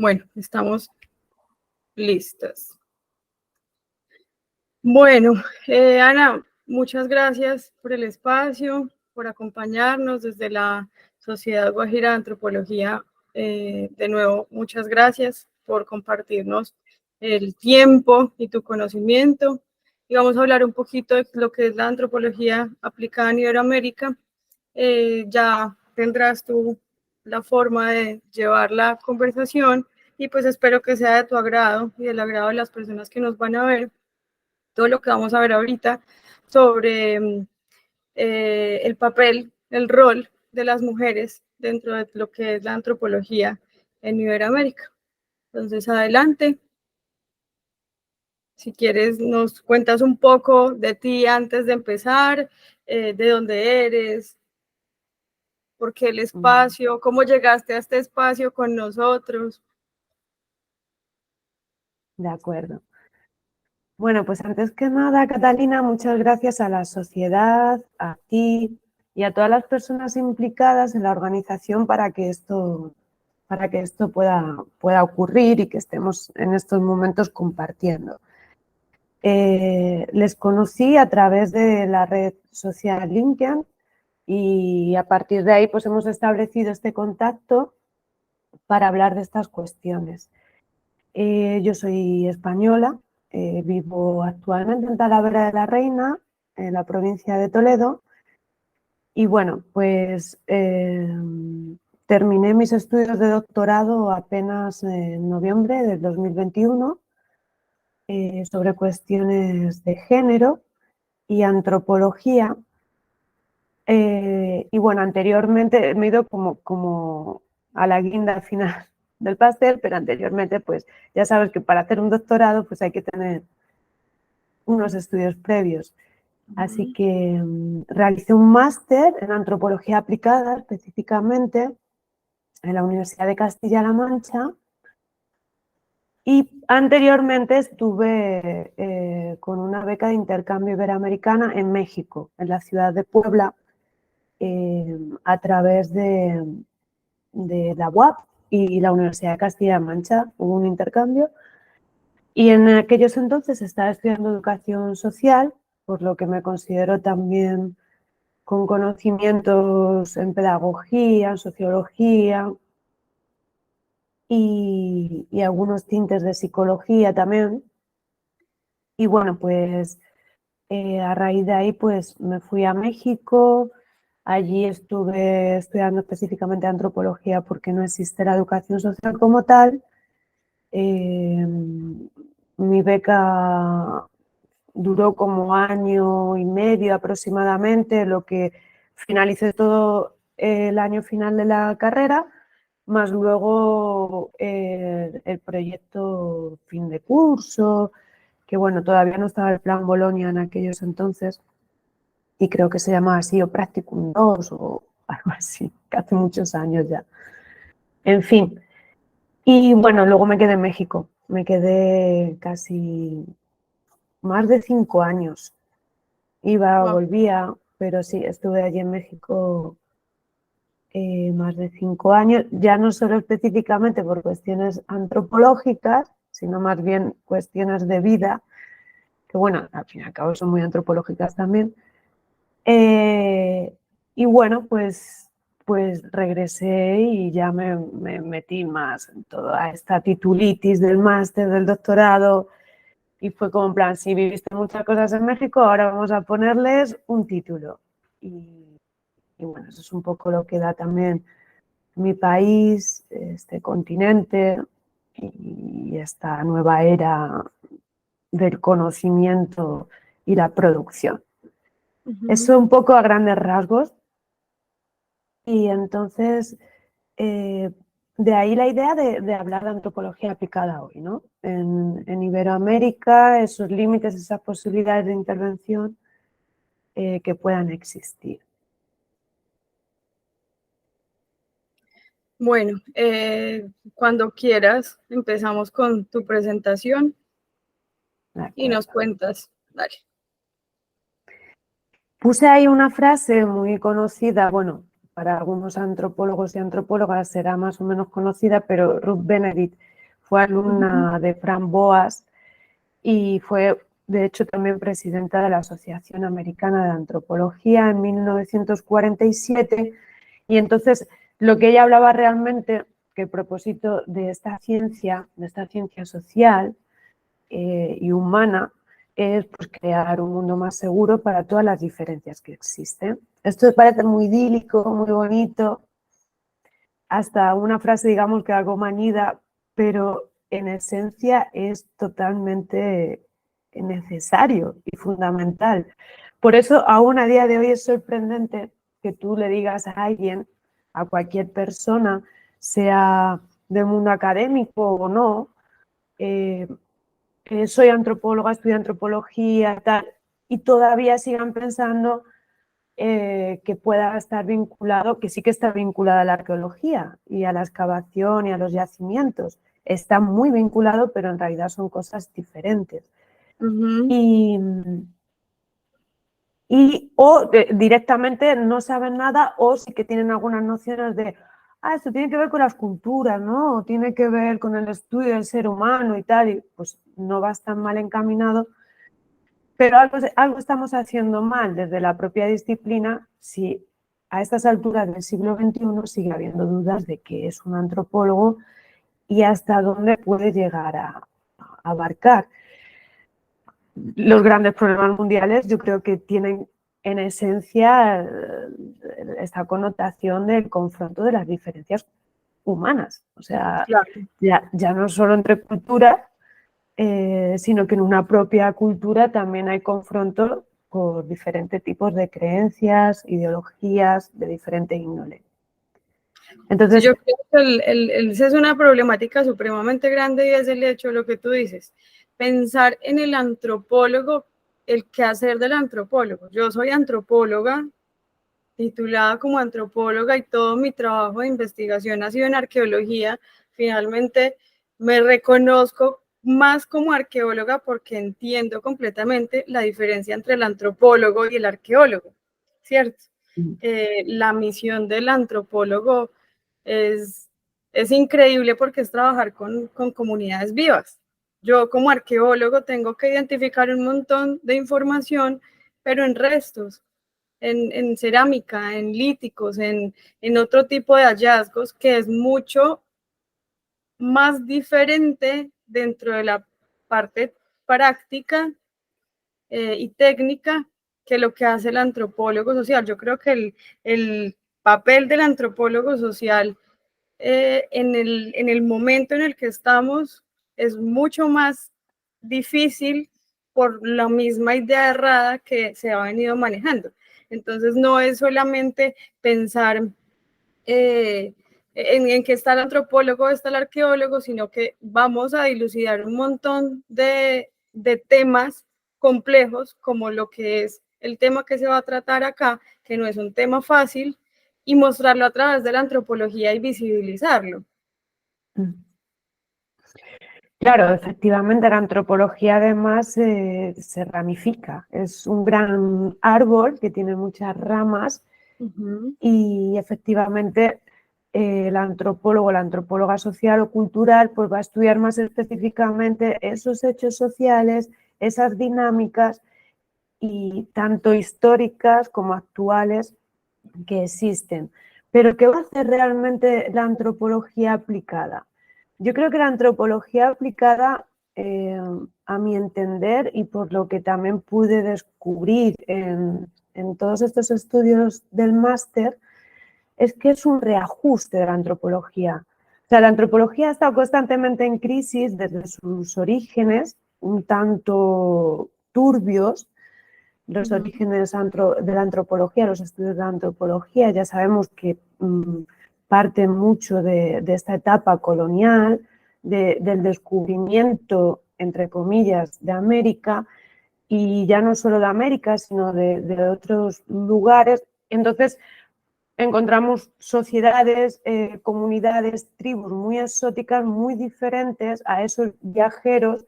Bueno, estamos listas. Bueno, Ana, muchas gracias por el espacio, por acompañarnos desde la Sociedad Guajira de Antropología. De nuevo, muchas gracias por compartirnos el tiempo y tu conocimiento. Y vamos a hablar un poquito de lo que es la antropología aplicada en Iberoamérica. Ya tendrás tú la forma de llevar la conversación y pues espero que sea de tu agrado y del agrado de las personas que nos van a ver todo lo que vamos a ver ahorita sobre el papel, el rol de las mujeres dentro de lo que es la antropología en Iberoamérica. Entonces, adelante. Si quieres, nos cuentas un poco de ti antes de empezar, de dónde eres, por qué el espacio, cómo llegaste a este espacio con nosotros. De acuerdo. Bueno, pues antes que nada, Catalina, muchas gracias a la sociedad, a ti y a todas las personas implicadas en la organización para que esto pueda ocurrir y que estemos en estos momentos compartiendo. Les conocí a través de la red social LinkedIn y a partir de ahí pues hemos establecido este contacto para hablar de estas cuestiones. Yo soy española, vivo actualmente en Talavera de la Reina, en la provincia de Toledo, y bueno, pues terminé mis estudios de doctorado apenas en noviembre del 2021 sobre cuestiones de género y antropología. Y bueno, anteriormente me he ido como a la guinda final del pastel, pero anteriormente pues ya sabes que para hacer un doctorado pues hay que tener unos estudios previos. Así que realicé un máster en antropología aplicada específicamente en la Universidad de Castilla-La Mancha y anteriormente estuve con una beca de intercambio iberoamericana en México, en la ciudad de Puebla, a través de la UAP y la Universidad de Castilla-La Mancha. Hubo un intercambio y en aquellos entonces estaba estudiando educación social, por lo que me considero también con conocimientos en pedagogía, en sociología y algunos tintes de psicología también. Y bueno, pues a raíz de ahí pues me fui a México. Allí estuve estudiando específicamente antropología porque no existe la educación social como tal. Mi beca duró como año y medio aproximadamente, lo que finalicé todo el año final de la carrera, más luego el proyecto fin de curso, que bueno, todavía no estaba el plan Bolonia en aquellos entonces, y creo que se llamaba así, o Practicum 2 o algo así, que hace muchos años ya. En fin, y bueno, luego me quedé en México, me quedé casi más de 5 años. Iba, volvía, pero sí, estuve allí en México más de 5 años, ya no solo específicamente por cuestiones antropológicas, sino más bien cuestiones de vida, que bueno, al fin y al cabo son muy antropológicas también. Y bueno, pues regresé y ya me metí más en toda esta titulitis del máster, del doctorado, y fue como en plan, si viviste muchas cosas en México, ahora vamos a ponerles un título. Y bueno, eso es un poco lo que da también mi país, este continente y esta nueva era del conocimiento y la producción. Eso un poco a grandes rasgos. Y entonces, de ahí la idea de hablar de antropología aplicada hoy, ¿no? En Iberoamérica, esos límites, esas posibilidades de intervención que puedan existir. Bueno, cuando quieras, empezamos con tu presentación y nos cuentas. Dale. Puse ahí una frase muy conocida, para algunos antropólogos y antropólogas será más o menos conocida, pero Ruth Benedict fue alumna de Fran Boas y fue, de hecho, también presidenta de la Asociación Americana de Antropología en 1947. Y entonces, lo que ella hablaba realmente, que el propósito de esta ciencia social y humana, es pues, crear un mundo más seguro para todas las diferencias que existen. Esto parece muy idílico, muy bonito, hasta una frase, digamos, que algo manida, pero en esencia es totalmente necesario y fundamental. Por eso, aún a día de hoy es sorprendente que tú le digas a alguien, a cualquier persona, sea del mundo académico o no, soy antropóloga, estudio antropología, tal, y todavía sigan pensando que pueda estar vinculado, que sí que está vinculada a la arqueología y a la excavación y a los yacimientos. Está muy vinculado, pero en realidad son cosas diferentes. O directamente no saben nada o sí que tienen algunas nociones de, esto tiene que ver con las culturas, ¿no? O tiene que ver con el estudio del ser humano y tal, y pues no vas tan mal encaminado. Pero algo estamos haciendo mal desde la propia disciplina si a estas alturas del siglo XXI sigue habiendo dudas de qué es un antropólogo y hasta dónde puede llegar a abarcar. Los grandes problemas mundiales yo creo que tienen en esencia esta connotación del confronto de las diferencias humanas. O sea, Claro. ya no solo entre culturas, sino que en una propia cultura también hay confronto por diferentes tipos de creencias, ideologías de diferente índole. Entonces, sí, yo creo que esa es una problemática supremamente grande y es el hecho de lo que tú dices, pensar en el antropólogo, el quehacer del antropólogo. Yo soy antropóloga, titulada como antropóloga y todo mi trabajo de investigación ha sido en arqueología. Finalmente me reconozco más como arqueóloga porque entiendo completamente la diferencia entre el antropólogo y el arqueólogo, ¿cierto? La misión del antropólogo es increíble porque es trabajar con comunidades vivas. Yo como arqueólogo tengo que identificar un montón de información, pero en restos, en cerámica, en líticos, en otro tipo de hallazgos que es mucho más diferente dentro de la parte práctica y técnica que lo que hace el antropólogo social. Yo creo que el papel del antropólogo social en el momento en el que estamos es mucho más difícil por la misma idea errada que se ha venido manejando. Entonces no es solamente pensar en que está el antropólogo, está el arqueólogo, sino que vamos a dilucidar un montón de temas complejos, como lo que es el tema que se va a tratar acá, que no es un tema fácil, y mostrarlo a través de la antropología y visibilizarlo. Claro, efectivamente la antropología además se ramifica, es un gran árbol que tiene muchas ramas y efectivamente el antropólogo, la antropóloga social o cultural pues va a estudiar más específicamente esos hechos sociales, esas dinámicas y tanto históricas como actuales que existen. Pero ¿qué va a hacer realmente la antropología aplicada? Yo creo que la antropología aplicada, a mi entender, y por lo que también pude descubrir en todos estos estudios del máster, es que es un reajuste de la antropología. O sea, la antropología ha estado constantemente en crisis desde sus orígenes, un tanto turbios, los orígenes de la antropología, los estudios de la antropología, ya sabemos que parten mucho de esta etapa colonial, del descubrimiento, entre comillas, de América, y ya no solo de América, sino de otros lugares. Entonces, encontramos sociedades, comunidades, tribus muy exóticas, muy diferentes a esos viajeros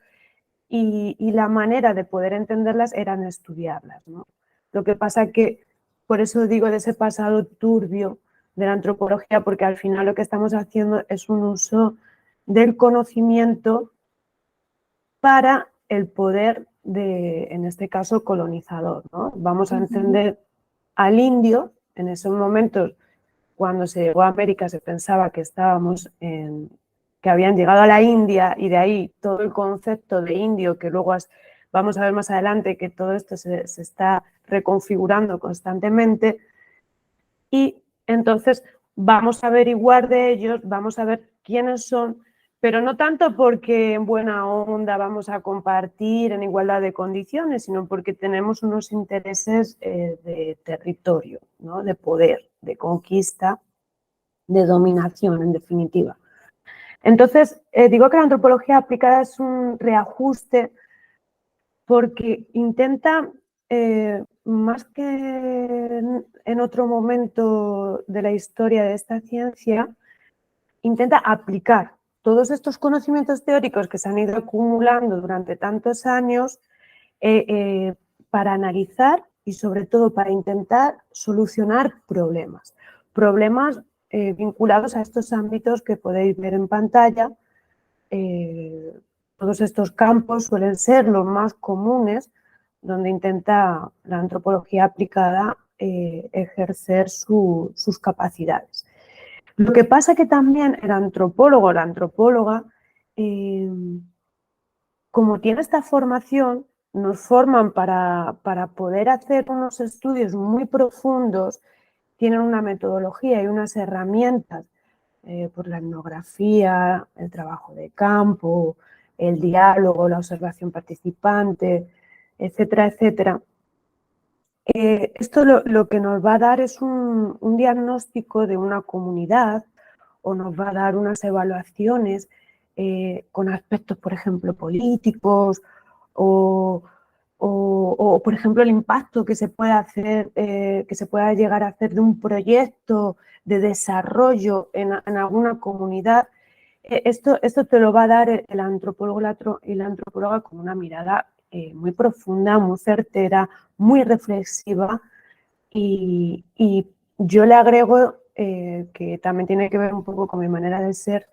y la manera de poder entenderlas era estudiarlas, ¿no? Lo que pasa que, por eso digo de ese pasado turbio de la antropología, porque al final lo que estamos haciendo es un uso del conocimiento para el poder de, en este caso, colonizador, ¿no? Vamos a entender al indio. En esos momentos, cuando se llegó a América, se pensaba que que habían llegado a la India, y de ahí todo el concepto de indio, que luego vamos a ver más adelante que todo esto se está reconfigurando constantemente. Y entonces vamos a averiguar de ellos, vamos a ver quiénes son, pero no tanto porque en buena onda vamos a compartir en igualdad de condiciones, sino porque tenemos unos intereses de territorio, ¿no? De poder, de conquista, de dominación, en definitiva. Entonces, digo que la antropología aplicada es un reajuste porque intenta, más que en otro momento de la historia de esta ciencia, intenta aplicar todos estos conocimientos teóricos que se han ido acumulando durante tantos años para analizar y sobre todo para intentar solucionar problemas. Problemas vinculados a estos ámbitos que podéis ver en pantalla. Todos estos campos suelen ser los más comunes donde intenta la antropología aplicada ejercer sus capacidades. Lo que pasa que también el antropólogo o la antropóloga, como tiene esta formación, nos forman para poder hacer unos estudios muy profundos, tienen una metodología y unas herramientas, por la etnografía, el trabajo de campo, el diálogo, la observación participante, etcétera, etcétera. Esto lo que nos va a dar es un diagnóstico de una comunidad, o nos va a dar unas evaluaciones con aspectos, por ejemplo, políticos, o, por ejemplo, el impacto que se puede hacer, que se pueda llegar a hacer de un proyecto de desarrollo en alguna comunidad. Esto te lo va a dar el antropólogo y la antropóloga con una mirada muy profunda, muy certera, muy reflexiva, y yo le agrego que también tiene que ver un poco con mi manera de ser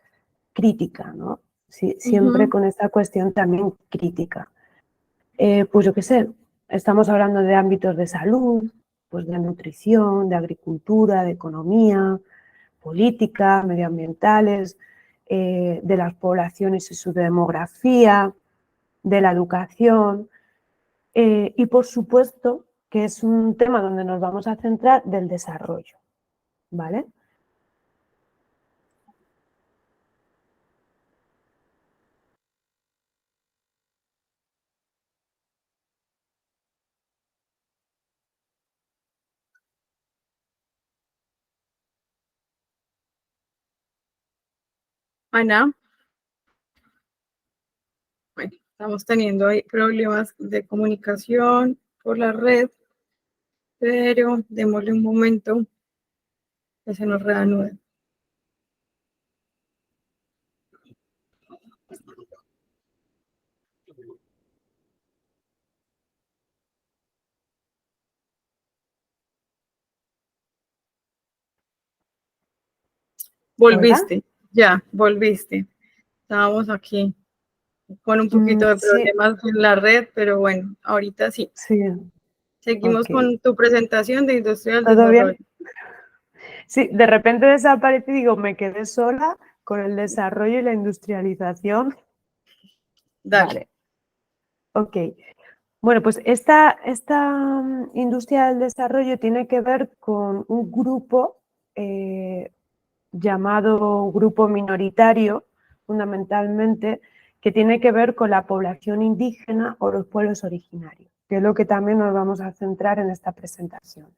crítica, ¿no? Sí, siempre con esta cuestión también crítica. Pues yo qué sé, estamos hablando de ámbitos de salud, pues de nutrición, de agricultura, de economía, política, medioambientales, de las poblaciones y su demografía, de la educación, y por supuesto que es un tema donde nos vamos a centrar del desarrollo, ¿vale? Ana, bueno, estamos teniendo ahí problemas de comunicación por la red, pero démosle un momento que se nos reanude. ¿Hola? Volviste, ya, volviste. Estábamos aquí con un poquito de Sí, problemas en la red, pero bueno, ahorita sí. sí, Seguimos ok. con tu presentación de Industria del ¿Todo Desarrollo. bien? Sí, de repente desaparecí y digo, me quedé sola con el desarrollo y la industrialización. Dale. Vale, ok. Bueno, pues esta industria del desarrollo tiene que ver con un grupo llamado grupo minoritario, fundamentalmente, que tiene que ver con la población indígena o los pueblos originarios, que es lo que también nos vamos a centrar en esta presentación.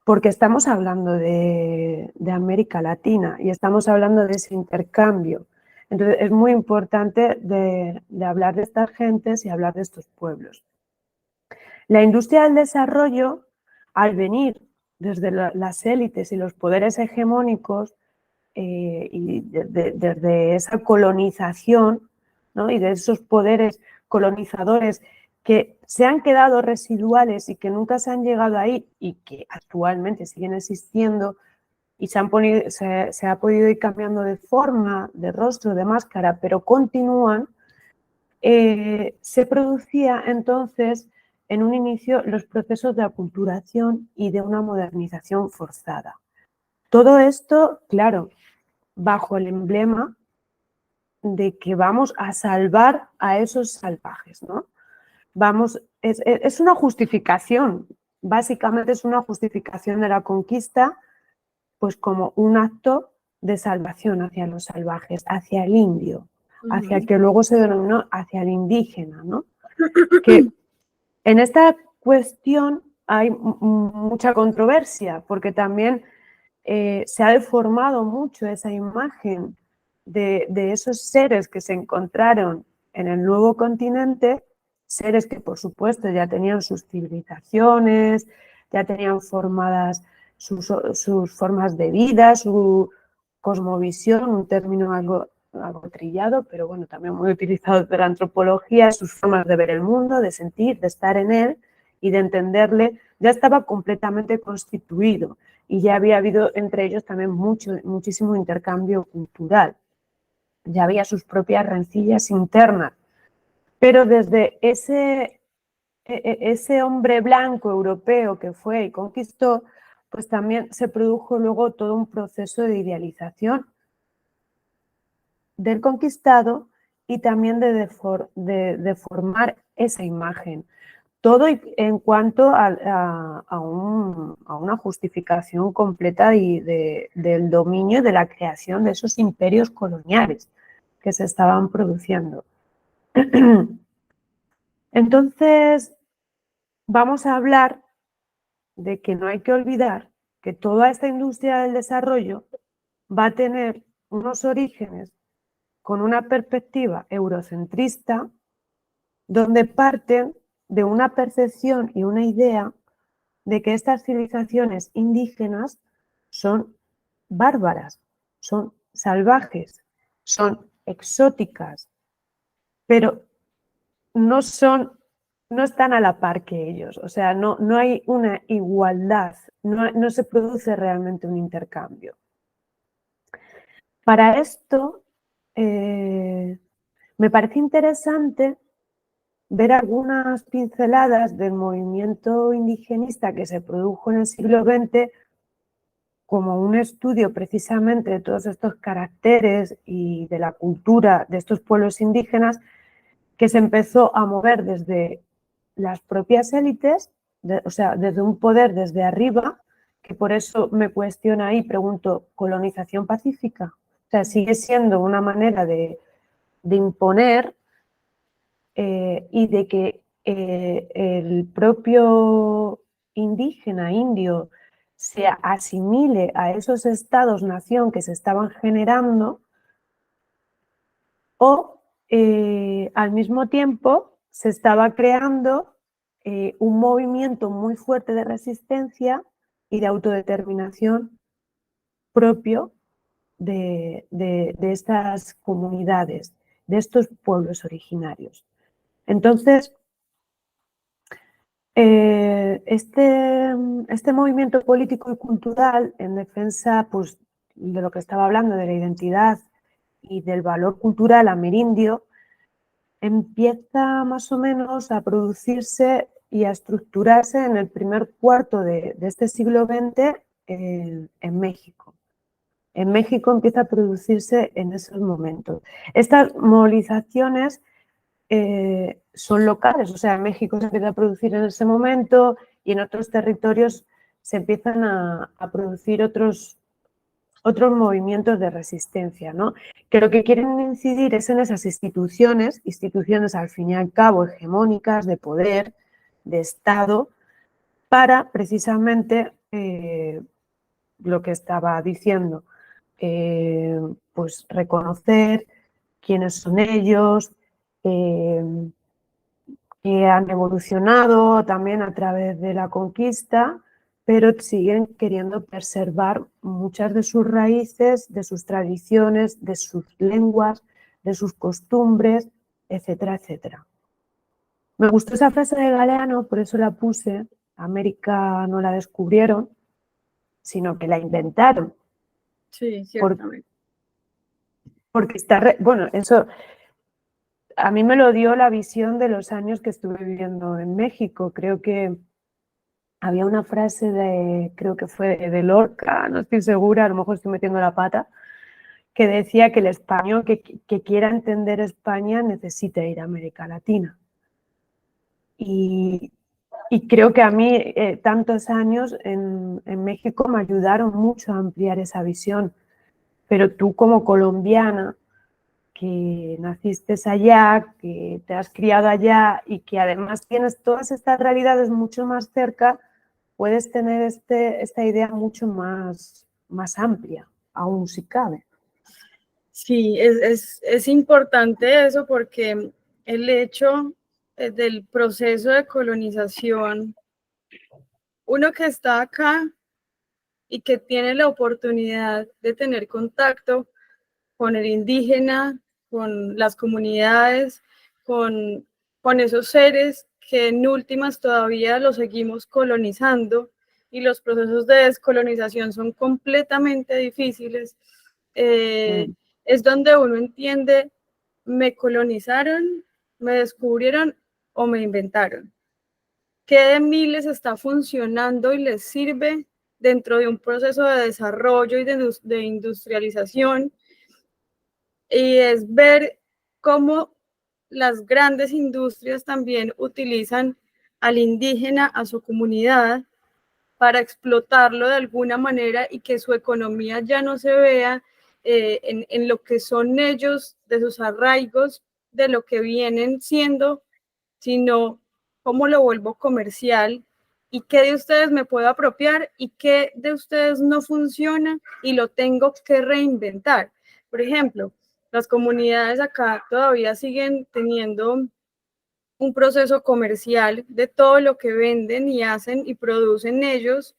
Porque estamos hablando de América Latina y estamos hablando de ese intercambio. Entonces es muy importante de hablar de estas gentes y hablar de estos pueblos. La industria del desarrollo, al venir desde las élites y los poderes hegemónicos, y desde esa colonización, ¿no? Y de esos poderes colonizadores que se han quedado residuales y que nunca se han llegado ahí y que actualmente siguen existiendo, y se ha podido ir cambiando de forma, de rostro, de máscara, pero continúan, se producía entonces en un inicio los procesos de aculturación y de una modernización forzada. Todo esto, claro, bajo el emblema de que vamos a salvar a esos salvajes, ¿no? Es una justificación, básicamente es una justificación de la conquista, pues como un acto de salvación hacia los salvajes, hacia el indio, hacia el que luego se denominó hacia el indígena, ¿no? Que en esta cuestión hay mucha controversia, porque también se ha deformado mucho esa imagen de esos seres que se encontraron en el nuevo continente, seres que por supuesto ya tenían sus civilizaciones, ya tenían formadas sus formas de vida, su cosmovisión, un término algo trillado, pero bueno, también muy utilizado de la antropología, sus formas de ver el mundo, de sentir, de estar en él y de entenderle, ya estaba completamente constituido y ya había habido entre ellos también muchísimo intercambio cultural. Ya había sus propias rencillas internas, pero desde ese hombre blanco europeo que fue y conquistó, pues también se produjo luego todo un proceso de idealización del conquistado y también de deformar esa imagen. Todo en cuanto a una justificación completa del dominio y de la creación de esos imperios coloniales que se estaban produciendo. Entonces, vamos a hablar de que no hay que olvidar que toda esta industria del desarrollo va a tener unos orígenes con una perspectiva eurocentrista, donde parten de una percepción y una idea de que estas civilizaciones indígenas son bárbaras, son salvajes, son exóticas, pero no están a la par que ellos, o sea, no hay una igualdad, no se produce realmente un intercambio. Para esto, me parece interesante ver algunas pinceladas del movimiento indigenista que se produjo en el siglo XX como un estudio precisamente de todos estos caracteres y de la cultura de estos pueblos indígenas que se empezó a mover desde las propias élites, o sea, desde un poder desde arriba, que por eso me cuestiona ahí, pregunto, ¿colonización pacífica? O sea, sigue siendo una manera de imponer y de que el propio indígena, indio, se asimile a esos estados-nación que se estaban generando, o al mismo tiempo se estaba creando un movimiento muy fuerte de resistencia y de autodeterminación propio de estas comunidades, de estos pueblos originarios. Entonces, este movimiento político y cultural en defensa, pues, de lo que estaba hablando, de la identidad y del valor cultural amerindio, empieza más o menos a producirse y a estructurarse en el primer cuarto de este siglo XX en México. En México empieza a producirse en esos momentos. Estas movilizaciones son locales, o sea, en México se empieza a producir en ese momento y en otros territorios se empiezan a producir otros movimientos de resistencia, ¿no? Que lo que quieren incidir es en esas instituciones al fin y al cabo hegemónicas, de poder, de Estado, para precisamente lo que estaba diciendo, pues reconocer quiénes son ellos, que han evolucionado también a través de la conquista, pero siguen queriendo preservar muchas de sus raíces, de sus tradiciones, de sus lenguas, de sus costumbres, etcétera, etcétera. Me gustó esa frase de Galeano, por eso la puse. América no la descubrieron, sino que la inventaron. Sí, ciertamente. Porque bueno, eso a mí me lo dio la visión de los años que estuve viviendo en México. Creo que había una frase creo que fue de Lorca, no estoy segura, a lo mejor estoy metiendo la pata, que decía que el español que quiera entender España necesita ir a América Latina. Y, creo que a mí tantos años en México me ayudaron mucho a ampliar esa visión. Pero tú como colombiana, que naciste allá, que te has criado allá y que además tienes todas estas realidades mucho más cerca, puedes tener esta idea mucho más amplia, aún si cabe. Sí, es importante eso porque el hecho del proceso de colonización, uno que está acá y que tiene la oportunidad de tener contacto con el indígena, con las comunidades, con esos seres que en últimas todavía los seguimos colonizando y los procesos de descolonización son completamente difíciles, es donde uno entiende, me colonizaron, me descubrieron o me inventaron. ¿Qué de mí les está funcionando y les sirve dentro de un proceso de desarrollo y de industrialización? Y es ver cómo las grandes industrias también utilizan al indígena, a su comunidad, para explotarlo de alguna manera y que su economía ya no se vea en lo que son ellos, de sus arraigos, de lo que vienen siendo, sino cómo lo vuelvo comercial y qué de ustedes me puedo apropiar y qué de ustedes no funciona y lo tengo que reinventar. Por ejemplo, las comunidades acá todavía siguen teniendo un proceso comercial de todo lo que venden y hacen y producen ellos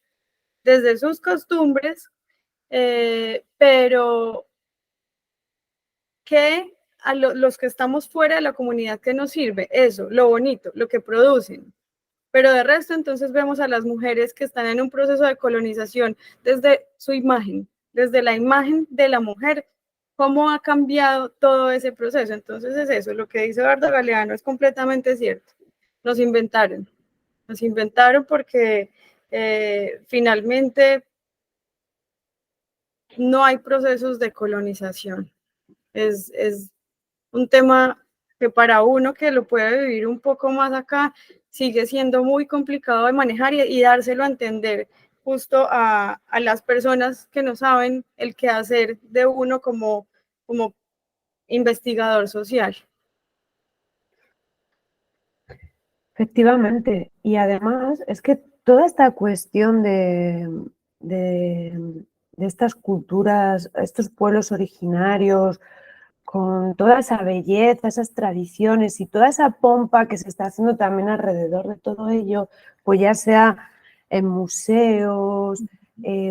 desde sus costumbres, pero que a los que estamos fuera de la comunidad, ¿qué nos sirve? Eso, lo bonito, lo que producen. Pero de resto, entonces vemos a las mujeres que están en un proceso de colonización desde su imagen, desde la imagen de la mujer, cómo ha cambiado todo ese proceso. Entonces es eso, lo que dice Eduardo Galeano es completamente cierto. Nos inventaron porque finalmente no hay procesos de colonización. Es un tema que para uno que lo puede vivir un poco más acá, sigue siendo muy complicado de manejar y dárselo a entender justo a las personas que no saben el qué hacer de uno como investigador social. Efectivamente. Y además es que toda esta cuestión de estas culturas, estos pueblos originarios, con toda esa belleza, esas tradiciones y toda esa pompa que se está haciendo también alrededor de todo ello, pues ya sea en museos,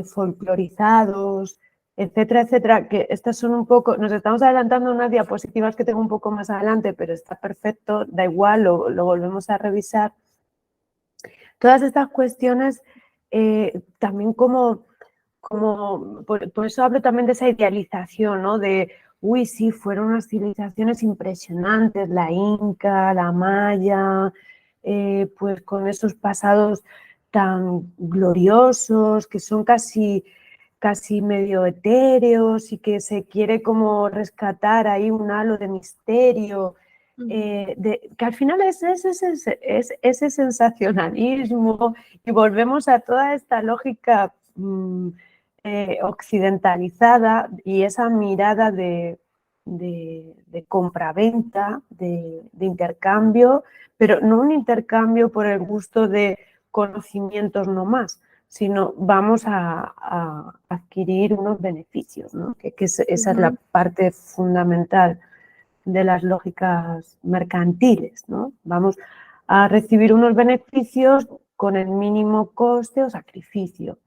folclorizados, etcétera, etcétera, que estas son un poco, nos estamos adelantando unas diapositivas que tengo un poco más adelante, pero está perfecto, da igual, lo volvemos a revisar. Todas estas cuestiones también por eso hablo también de esa idealización, ¿no? De, uy, sí, fueron unas civilizaciones impresionantes, la Inca, la Maya, pues con esos pasados tan gloriosos, que son casi medio etéreos y que se quiere como rescatar ahí un halo de misterio, que al final es ese sensacionalismo y volvemos a toda esta lógica occidentalizada y esa mirada de compraventa, de intercambio, pero no un intercambio por el gusto de conocimientos no más, sino vamos a adquirir unos beneficios, ¿no? Esa es la parte fundamental de las lógicas mercantiles, ¿no? Vamos a recibir unos beneficios con el mínimo coste o sacrificio.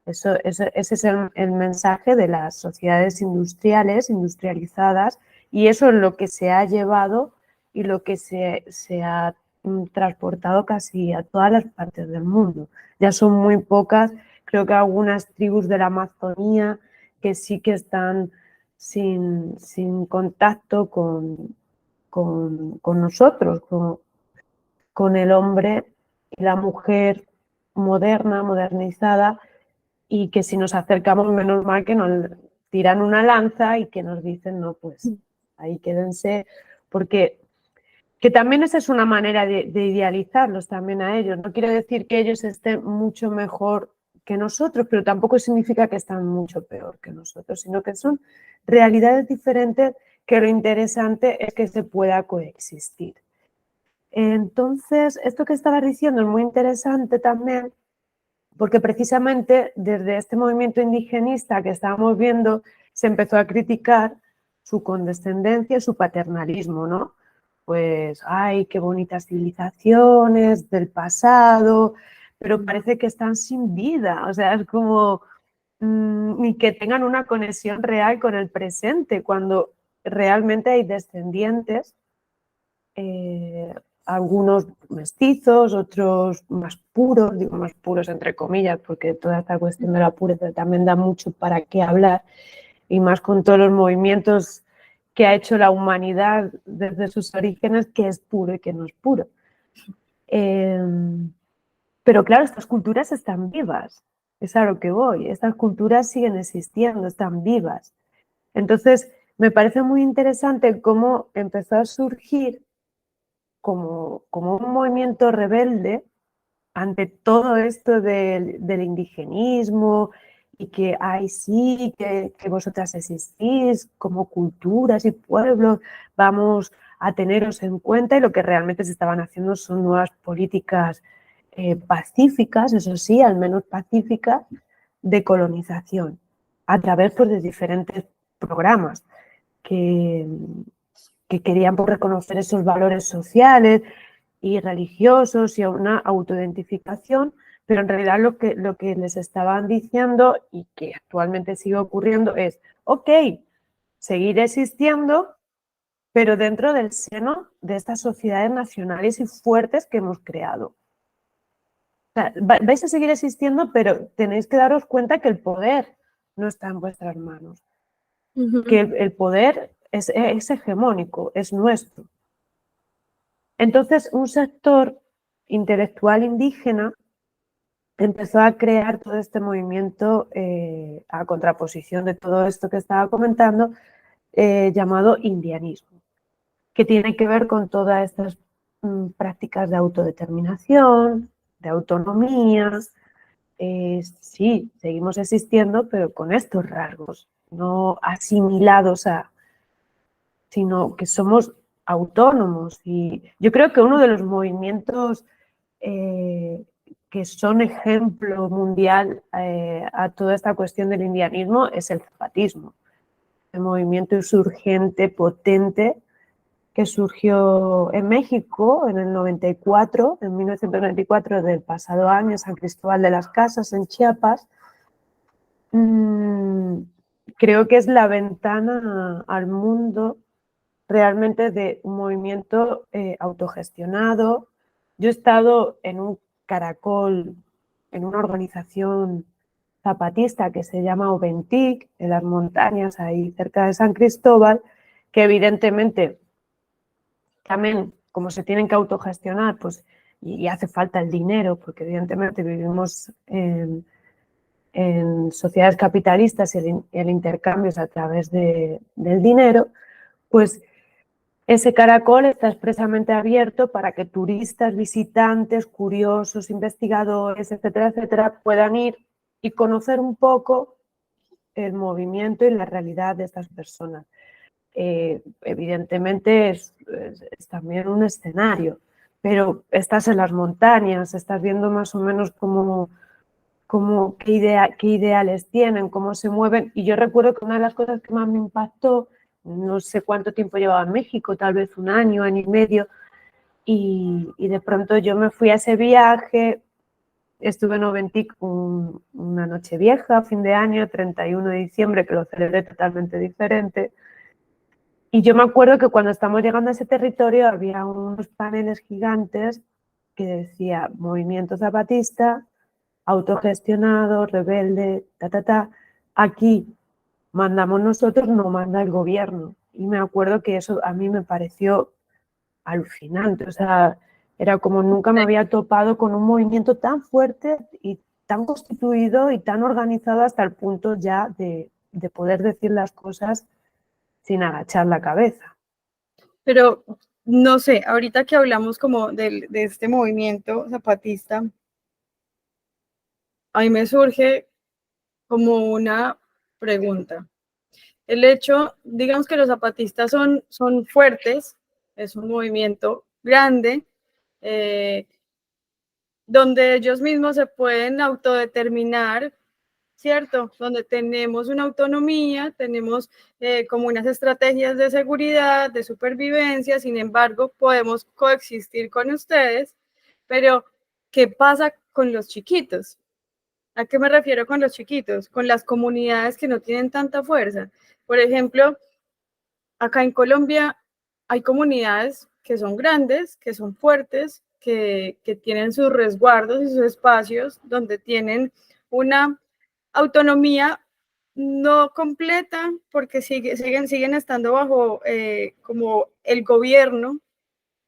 Ese es el mensaje de las sociedades industrializadas, y eso es lo que se ha llevado y lo que se ha transportado casi a todas las partes del mundo. Ya son muy pocas, creo que algunas tribus de la Amazonía que sí que están sin contacto con nosotros, con el hombre y la mujer moderna, modernizada, y que si nos acercamos, menos mal que nos tiran una lanza y que nos dicen, no, pues ahí quédense, porque que también esa es una manera de idealizarlos también a ellos. No quiero decir que ellos estén mucho mejor que nosotros, pero tampoco significa que están mucho peor que nosotros, sino que son realidades diferentes, que lo interesante es que se pueda coexistir. Entonces, esto que estabas diciendo es muy interesante también, porque precisamente desde este movimiento indigenista que estábamos viendo se empezó a criticar su condescendencia, su paternalismo, ¿no? Pues, ay, qué bonitas civilizaciones del pasado, pero parece que están sin vida, o sea, es como ni que tengan una conexión real con el presente, cuando realmente hay descendientes, algunos mestizos, otros más puros, digo más puros entre comillas, porque toda esta cuestión de la pureza también da mucho para qué hablar, y más con todos los movimientos que ha hecho la humanidad desde sus orígenes, que es puro y que no es puro. Pero claro, estas culturas están vivas, es a lo que voy, estas culturas siguen existiendo, están vivas. Entonces, me parece muy interesante cómo empezó a surgir como un movimiento rebelde ante todo esto del indigenismo y que, ay, sí, que vosotras existís como culturas y pueblos, vamos a teneros en cuenta, y lo que realmente se estaban haciendo son nuevas políticas pacíficas, eso sí, al menos pacíficas, de colonización, a través pues, de diferentes programas que querían pues, reconocer esos valores sociales y religiosos y a una autoidentificación, pero en realidad lo que les estaban diciendo y que actualmente sigue ocurriendo es, ok, seguir existiendo, pero dentro del seno de estas sociedades nacionales y fuertes que hemos creado. O sea, vais a seguir existiendo, pero tenéis que daros cuenta que el poder no está en vuestras manos, que el poder es hegemónico, es nuestro. Entonces, un sector intelectual indígena empezó a crear todo este movimiento a contraposición de todo esto que estaba comentando, llamado indianismo, que tiene que ver con todas estas prácticas de autodeterminación, de autonomía. Sí, seguimos existiendo, pero con estos rasgos, no asimilados sino que somos autónomos. Y yo creo que uno de los movimientos que son ejemplo mundial a toda esta cuestión del indianismo es el zapatismo, el movimiento insurgente potente que surgió en México en el 94, en 1994 del pasado año, en San Cristóbal de las Casas, en Chiapas. Creo que es la ventana al mundo realmente de un movimiento autogestionado. Yo he estado en un caracol, en una organización zapatista que se llama Oventic, en las montañas ahí cerca de San Cristóbal, que evidentemente también, como se tienen que autogestionar, pues y hace falta el dinero, porque evidentemente vivimos en sociedades capitalistas y el intercambio es a través del dinero, pues ese caracol está expresamente abierto para que turistas, visitantes, curiosos, investigadores, etcétera, etcétera, puedan ir y conocer un poco el movimiento y la realidad de estas personas. Evidentemente es también un escenario, pero estás en las montañas, estás viendo más o menos qué ideales tienen, cómo se mueven. Y yo recuerdo que una de las cosas que más me impactó, no sé cuánto tiempo llevaba en México, tal vez un año y medio, y de pronto yo me fui a ese viaje, estuve en Oventic una noche vieja, fin de año, 31 de diciembre, que lo celebré totalmente diferente. Y yo me acuerdo que cuando estamos llegando a ese territorio había unos paneles gigantes que decía Movimiento Zapatista, autogestionado, rebelde, Aquí mandamos nosotros, no manda el gobierno. Y me acuerdo que eso a mí me pareció alucinante, o sea, era como nunca me había topado con un movimiento tan fuerte y tan constituido y tan organizado hasta el punto ya de poder decir las cosas sin agachar la cabeza. Pero no sé, ahorita que hablamos como de este movimiento zapatista, a mí me surge como una pregunta. El hecho, digamos que los zapatistas son fuertes, es un movimiento grande, eh, donde ellos mismos se pueden autodeterminar, ¿cierto? Donde tenemos una autonomía, tenemos como unas estrategias de seguridad, de supervivencia, sin embargo, podemos coexistir con ustedes, pero ¿qué pasa con los chiquitos? ¿A qué me refiero con los chiquitos? Con las comunidades que no tienen tanta fuerza. Por ejemplo, acá en Colombia hay comunidades que son grandes, que son fuertes, que tienen sus resguardos y sus espacios donde tienen una autonomía no completa porque siguen estando bajo como el gobierno,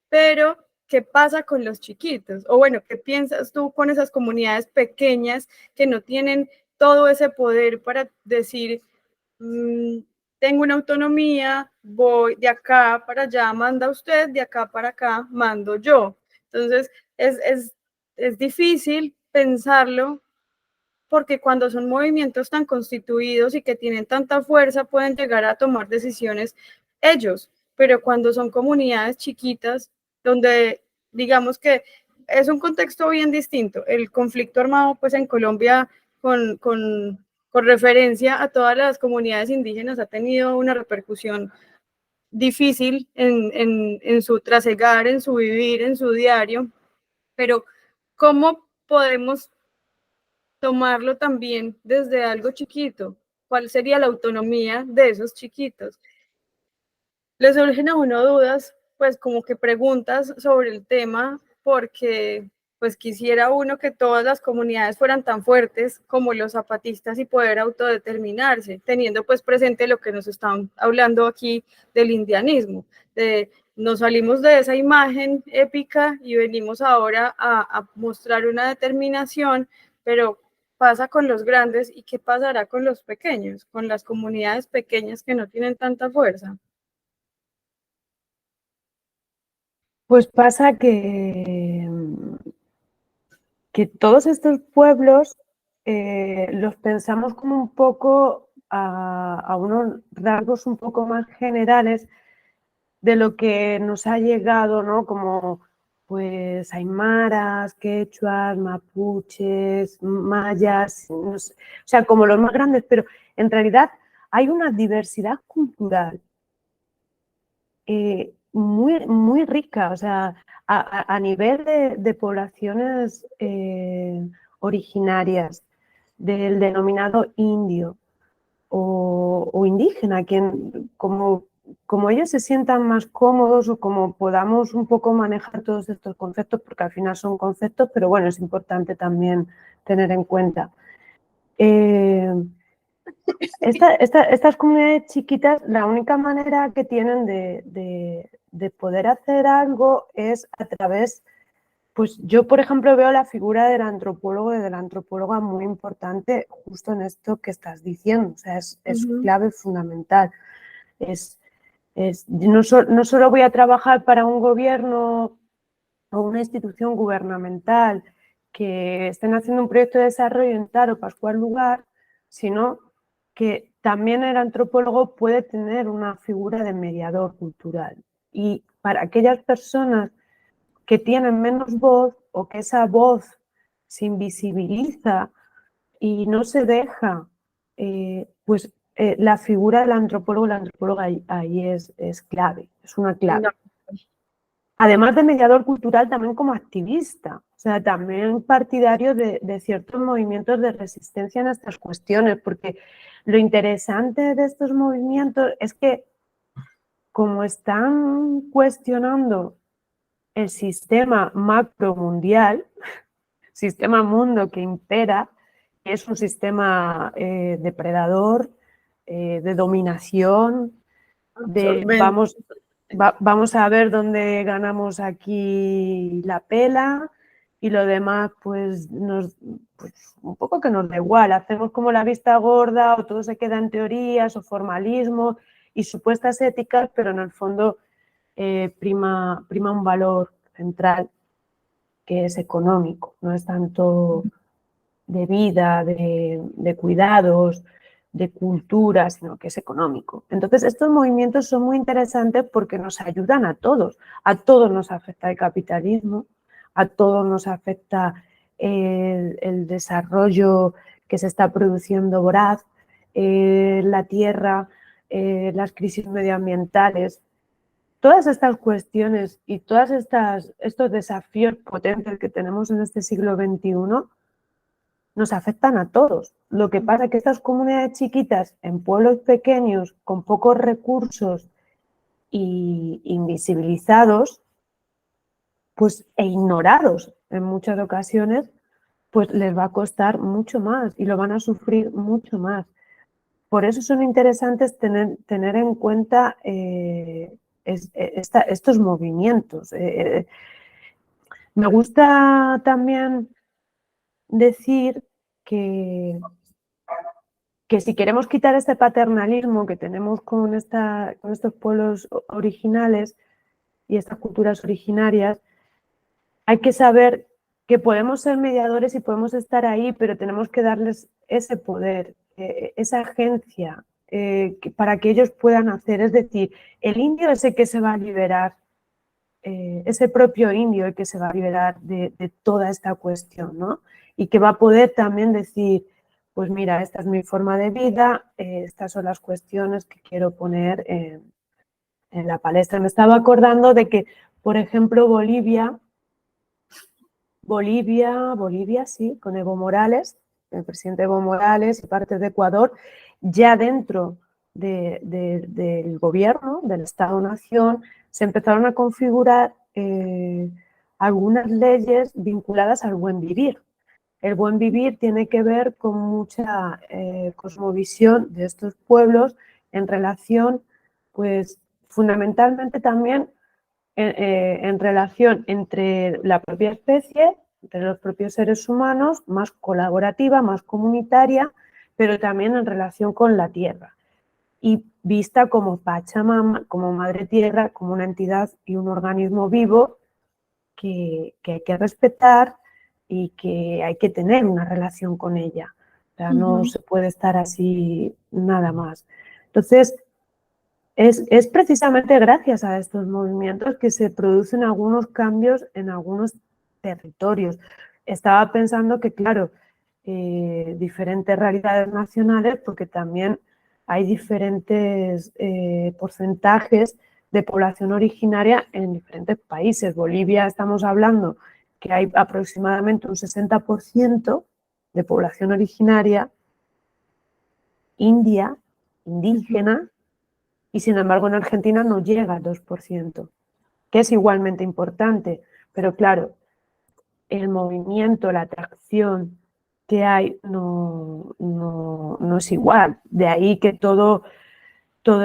pero ¿qué pasa con los chiquitos? O bueno, ¿qué piensas tú con esas comunidades pequeñas que no tienen todo ese poder para decir, tengo una autonomía, voy de acá para allá, manda usted, de acá para acá, mando yo? Entonces, es difícil pensarlo porque cuando son movimientos tan constituidos y que tienen tanta fuerza, pueden llegar a tomar decisiones ellos, pero cuando son comunidades chiquitas, donde digamos que es un contexto bien distinto, el conflicto armado pues en Colombia con referencia a todas las comunidades indígenas ha tenido una repercusión difícil en su trasegar, en su vivir, en su diario, pero ¿cómo podemos tomarlo también desde algo chiquito? ¿Cuál sería la autonomía de esos chiquitos? Le surgen a uno dudas, pues como que preguntas sobre el tema, porque pues quisiera uno que todas las comunidades fueran tan fuertes como los zapatistas y poder autodeterminarse, teniendo pues presente lo que nos están hablando aquí del indianismo, de nos salimos de esa imagen épica y venimos ahora a mostrar una determinación, pero pasa con los grandes y qué pasará con los pequeños, con las comunidades pequeñas que no tienen tanta fuerza. Pues pasa que todos estos pueblos los pensamos como un poco a unos rasgos un poco más generales de lo que nos ha llegado, ¿no? Como pues aymaras, quechuas, mapuches, mayas, no sé, o sea, como los más grandes, pero en realidad hay una diversidad cultural muy, muy rica, o sea, a nivel de poblaciones originarias del denominado indio o indígena, quien, como ellos se sientan más cómodos o como podamos un poco manejar todos estos conceptos, porque al final son conceptos, pero bueno, es importante también tener en cuenta. Estas comunidades chiquitas, la única manera que tienen de poder hacer algo es a través, pues yo por ejemplo veo la figura del antropólogo y de la antropóloga muy importante justo en esto que estás diciendo, o sea, es clave fundamental. No solo voy a trabajar para un gobierno o una institución gubernamental que estén haciendo un proyecto de desarrollo en tal o pascual lugar, sino que también el antropólogo puede tener una figura de mediador cultural. Y para aquellas personas que tienen menos voz o que esa voz se invisibiliza y no se deja, la figura del antropólogo, la antropóloga ahí es clave, es una clave. No. Además de mediador cultural, también como activista, o sea, también partidario de ciertos movimientos de resistencia en estas cuestiones, porque lo interesante de estos movimientos es que como están cuestionando el sistema macro mundial, sistema mundo que impera, que es un sistema depredador, de dominación, de Absorbente. vamos a ver dónde ganamos aquí la pela y lo demás pues un poco que nos da igual, hacemos como la vista gorda o todo se queda en teorías o formalismo y supuestas éticas, pero en el fondo prima un valor central que es económico, no es tanto de vida, de cuidados, de cultura, sino que es económico. Entonces, estos movimientos son muy interesantes porque nos ayudan a todos nos afecta el capitalismo, a todos nos afecta el desarrollo que se está produciendo voraz, la tierra, las crisis medioambientales. Todas estas cuestiones y todos estos desafíos potentes que tenemos en este siglo XXI nos afectan a todos. Lo que pasa es que estas comunidades chiquitas en pueblos pequeños con pocos recursos y invisibilizados, pues e ignorados en muchas ocasiones, pues les va a costar mucho más y lo van a sufrir mucho más. Por eso son interesantes tener en cuenta estos movimientos. Me gusta también decir que si queremos quitar este paternalismo que tenemos con estos pueblos originales y estas culturas originarias, hay que saber que podemos ser mediadores y podemos estar ahí, pero tenemos que darles ese poder, esa agencia para que ellos puedan hacer. Es decir, el indio es el que se va a liberar, ese propio indio el que se va a liberar de toda esta cuestión, ¿no? Y que va a poder también decir, pues mira, esta es mi forma de vida, estas son las cuestiones que quiero poner en la palestra. Me estaba acordando de que, por ejemplo, Bolivia, sí, con Evo Morales, el presidente Evo Morales y parte de Ecuador, ya dentro del gobierno, del Estado-Nación, se empezaron a configurar algunas leyes vinculadas al buen vivir. El buen vivir tiene que ver con mucha cosmovisión de estos pueblos en relación, pues, fundamentalmente también en relación entre la propia especie, entre los propios seres humanos, más colaborativa, más comunitaria, pero también en relación con la tierra. Y vista como Pachamama, como Madre Tierra, como una entidad y un organismo vivo que hay que respetar y que hay que tener una relación con ella. O sea, no se puede estar así nada más. Entonces, es precisamente gracias a estos movimientos que se producen algunos cambios en algunos territorios. Estaba pensando que, claro, diferentes realidades nacionales, porque también hay diferentes porcentajes de población originaria en diferentes países. Bolivia, estamos hablando que hay aproximadamente un 60% de población originaria, India, indígena, y sin embargo en Argentina no llega al 2%, que es igualmente importante, pero claro, el movimiento, la atracción que hay no es igual. De ahí que todo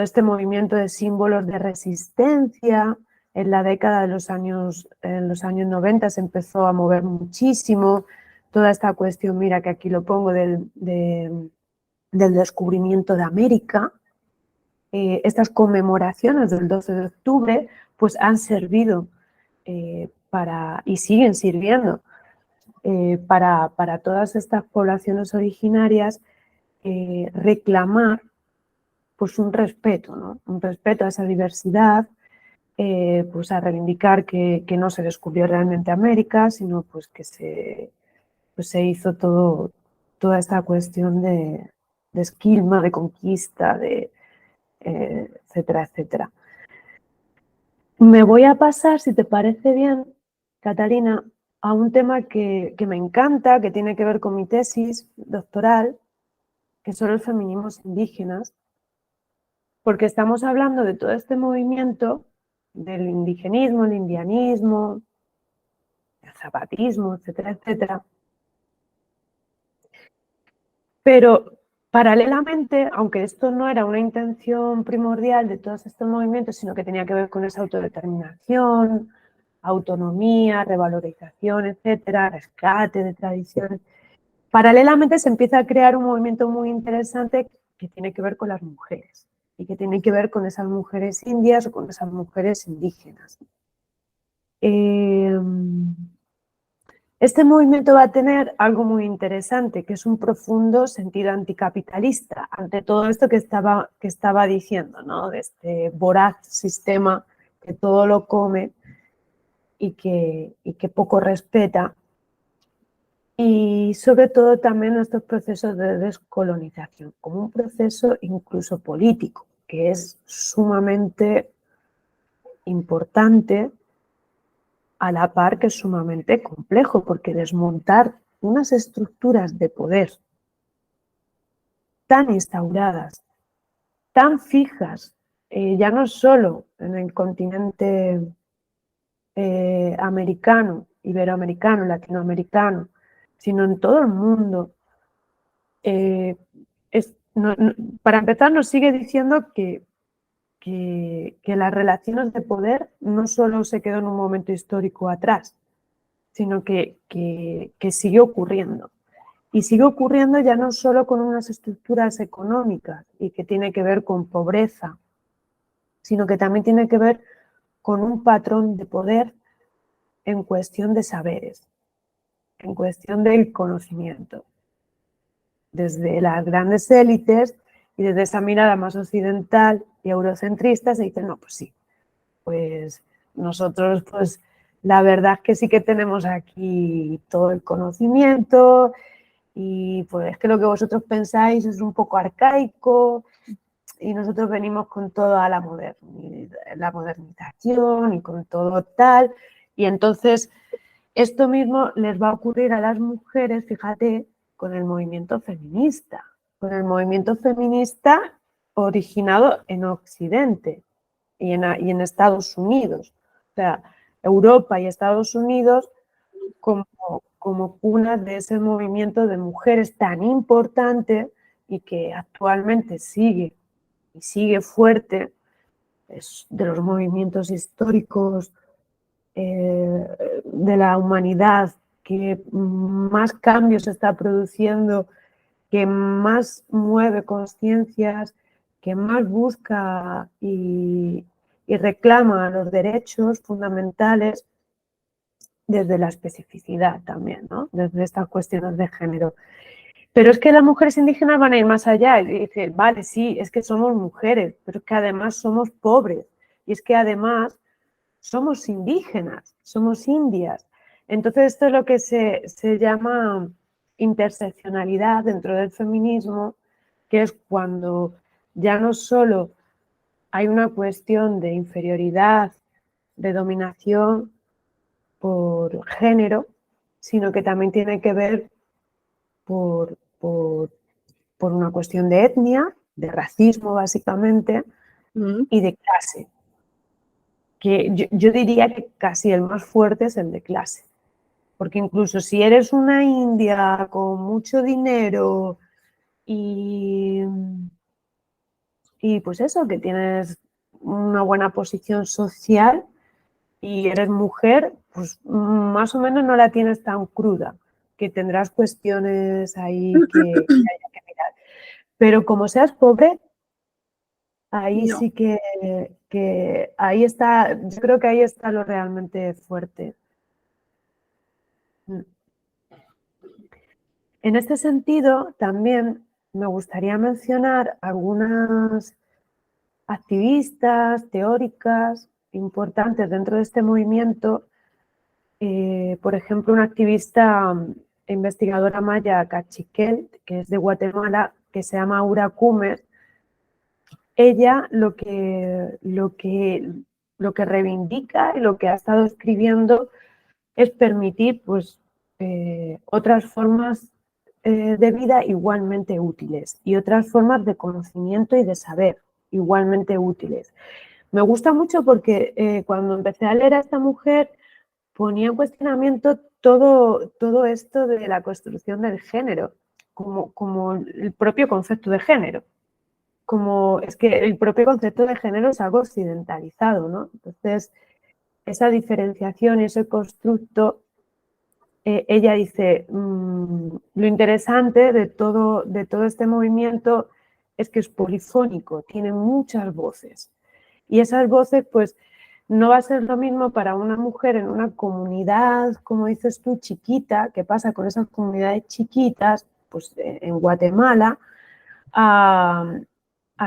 este movimiento de símbolos de resistencia en la década de en los años 90 se empezó a mover muchísimo. Toda esta cuestión, mira que aquí lo pongo, del descubrimiento de América. Estas conmemoraciones del 12 de octubre pues han servido y siguen sirviendo para todas estas poblaciones originarias reclamar pues un respeto, ¿no? Un respeto a esa diversidad, pues a reivindicar que no se descubrió realmente América, sino pues que se hizo toda esta cuestión de esquilma, de conquista, etcétera, etcétera. Me voy a pasar, si te parece bien, Catalina, a un tema que me encanta, que tiene que ver con mi tesis doctoral, que son los feminismos indígenas, porque estamos hablando de todo este movimiento del indigenismo, el indianismo, el zapatismo, etcétera, etcétera. Pero Paralelamente, aunque esto no era una intención primordial de todos estos movimientos, sino que tenía que ver con esa autodeterminación, autonomía, revalorización, etcétera, rescate de tradiciones, paralelamente se empieza a crear un movimiento muy interesante que tiene que ver con las mujeres y que tiene que ver con esas mujeres indias o con esas mujeres indígenas. Este movimiento va a tener algo muy interesante, que es un profundo sentido anticapitalista ante todo esto que estaba diciendo, ¿no? De este voraz sistema que todo lo come y que poco respeta. Y sobre todo también estos procesos de descolonización, como un proceso incluso político, que es sumamente importante, a la par que es sumamente complejo, porque desmontar unas estructuras de poder tan instauradas, tan fijas, ya no solo en el continente americano, iberoamericano, latinoamericano, sino en todo el mundo. Para empezar, nos sigue diciendo que las relaciones de poder no solo se quedó en un momento histórico atrás, sino que sigue ocurriendo. Y sigue ocurriendo ya no solo con unas estructuras económicas y que tiene que ver con pobreza, sino que también tiene que ver con un patrón de poder en cuestión de saberes, en cuestión del conocimiento. Desde las grandes élites y desde esa mirada más occidental y eurocentrista se dice, no, pues sí, pues nosotros, pues la verdad es que sí que tenemos aquí todo el conocimiento y pues es que lo que vosotros pensáis es un poco arcaico y nosotros venimos con toda la modernización y con todo tal. Y entonces esto mismo les va a ocurrir a las mujeres, fíjate, con el movimiento feminista. Con el movimiento feminista originado en Occidente y en Estados Unidos. O sea, Europa y Estados Unidos como cunas de ese movimiento de mujeres tan importante y que actualmente sigue fuerte, es de los movimientos históricos de la humanidad que más cambios está produciendo, que más mueve conciencias, que más busca y reclama los derechos fundamentales desde la especificidad también, ¿no? Desde estas cuestiones de género. Pero es que las mujeres indígenas van a ir más allá y dicen, vale, sí, es que somos mujeres, pero es que además somos pobres y es que además somos indígenas, somos indias. Entonces esto es lo que se llama interseccionalidad dentro del feminismo, que es cuando ya no solo hay una cuestión de inferioridad, de dominación por género, sino que también tiene que ver por una cuestión de etnia, de racismo básicamente, y de clase. Que yo diría que casi el más fuerte es el de clase. Porque incluso si eres una india con mucho dinero y pues eso, que tienes una buena posición social y eres mujer, pues más o menos no la tienes tan cruda, que tendrás cuestiones ahí que haya que mirar. Pero como seas pobre, ahí No. sí que ahí está, yo creo que ahí está lo realmente fuerte. En este sentido, también me gustaría mencionar algunas activistas, teóricas importantes dentro de este movimiento. Por ejemplo, una activista investigadora maya cachiquel, que es de Guatemala, que se llama Aura Cumes. Ella lo que reivindica y lo que ha estado escribiendo es permitir pues, otras formas de vida igualmente útiles y otras formas de conocimiento y de saber igualmente útiles. Me gusta mucho porque cuando empecé a leer a esta mujer ponía en cuestionamiento todo esto de la construcción del género, como el propio concepto de género. Como es que el propio concepto de género es algo occidentalizado, ¿no? Entonces, esa diferenciación, ese constructo, ella dice, lo interesante de todo este movimiento es que es polifónico, tiene muchas voces. Y esas voces, pues, no va a ser lo mismo para una mujer en una comunidad, como dices tú, chiquita, que pasa con esas comunidades chiquitas, pues en Guatemala, al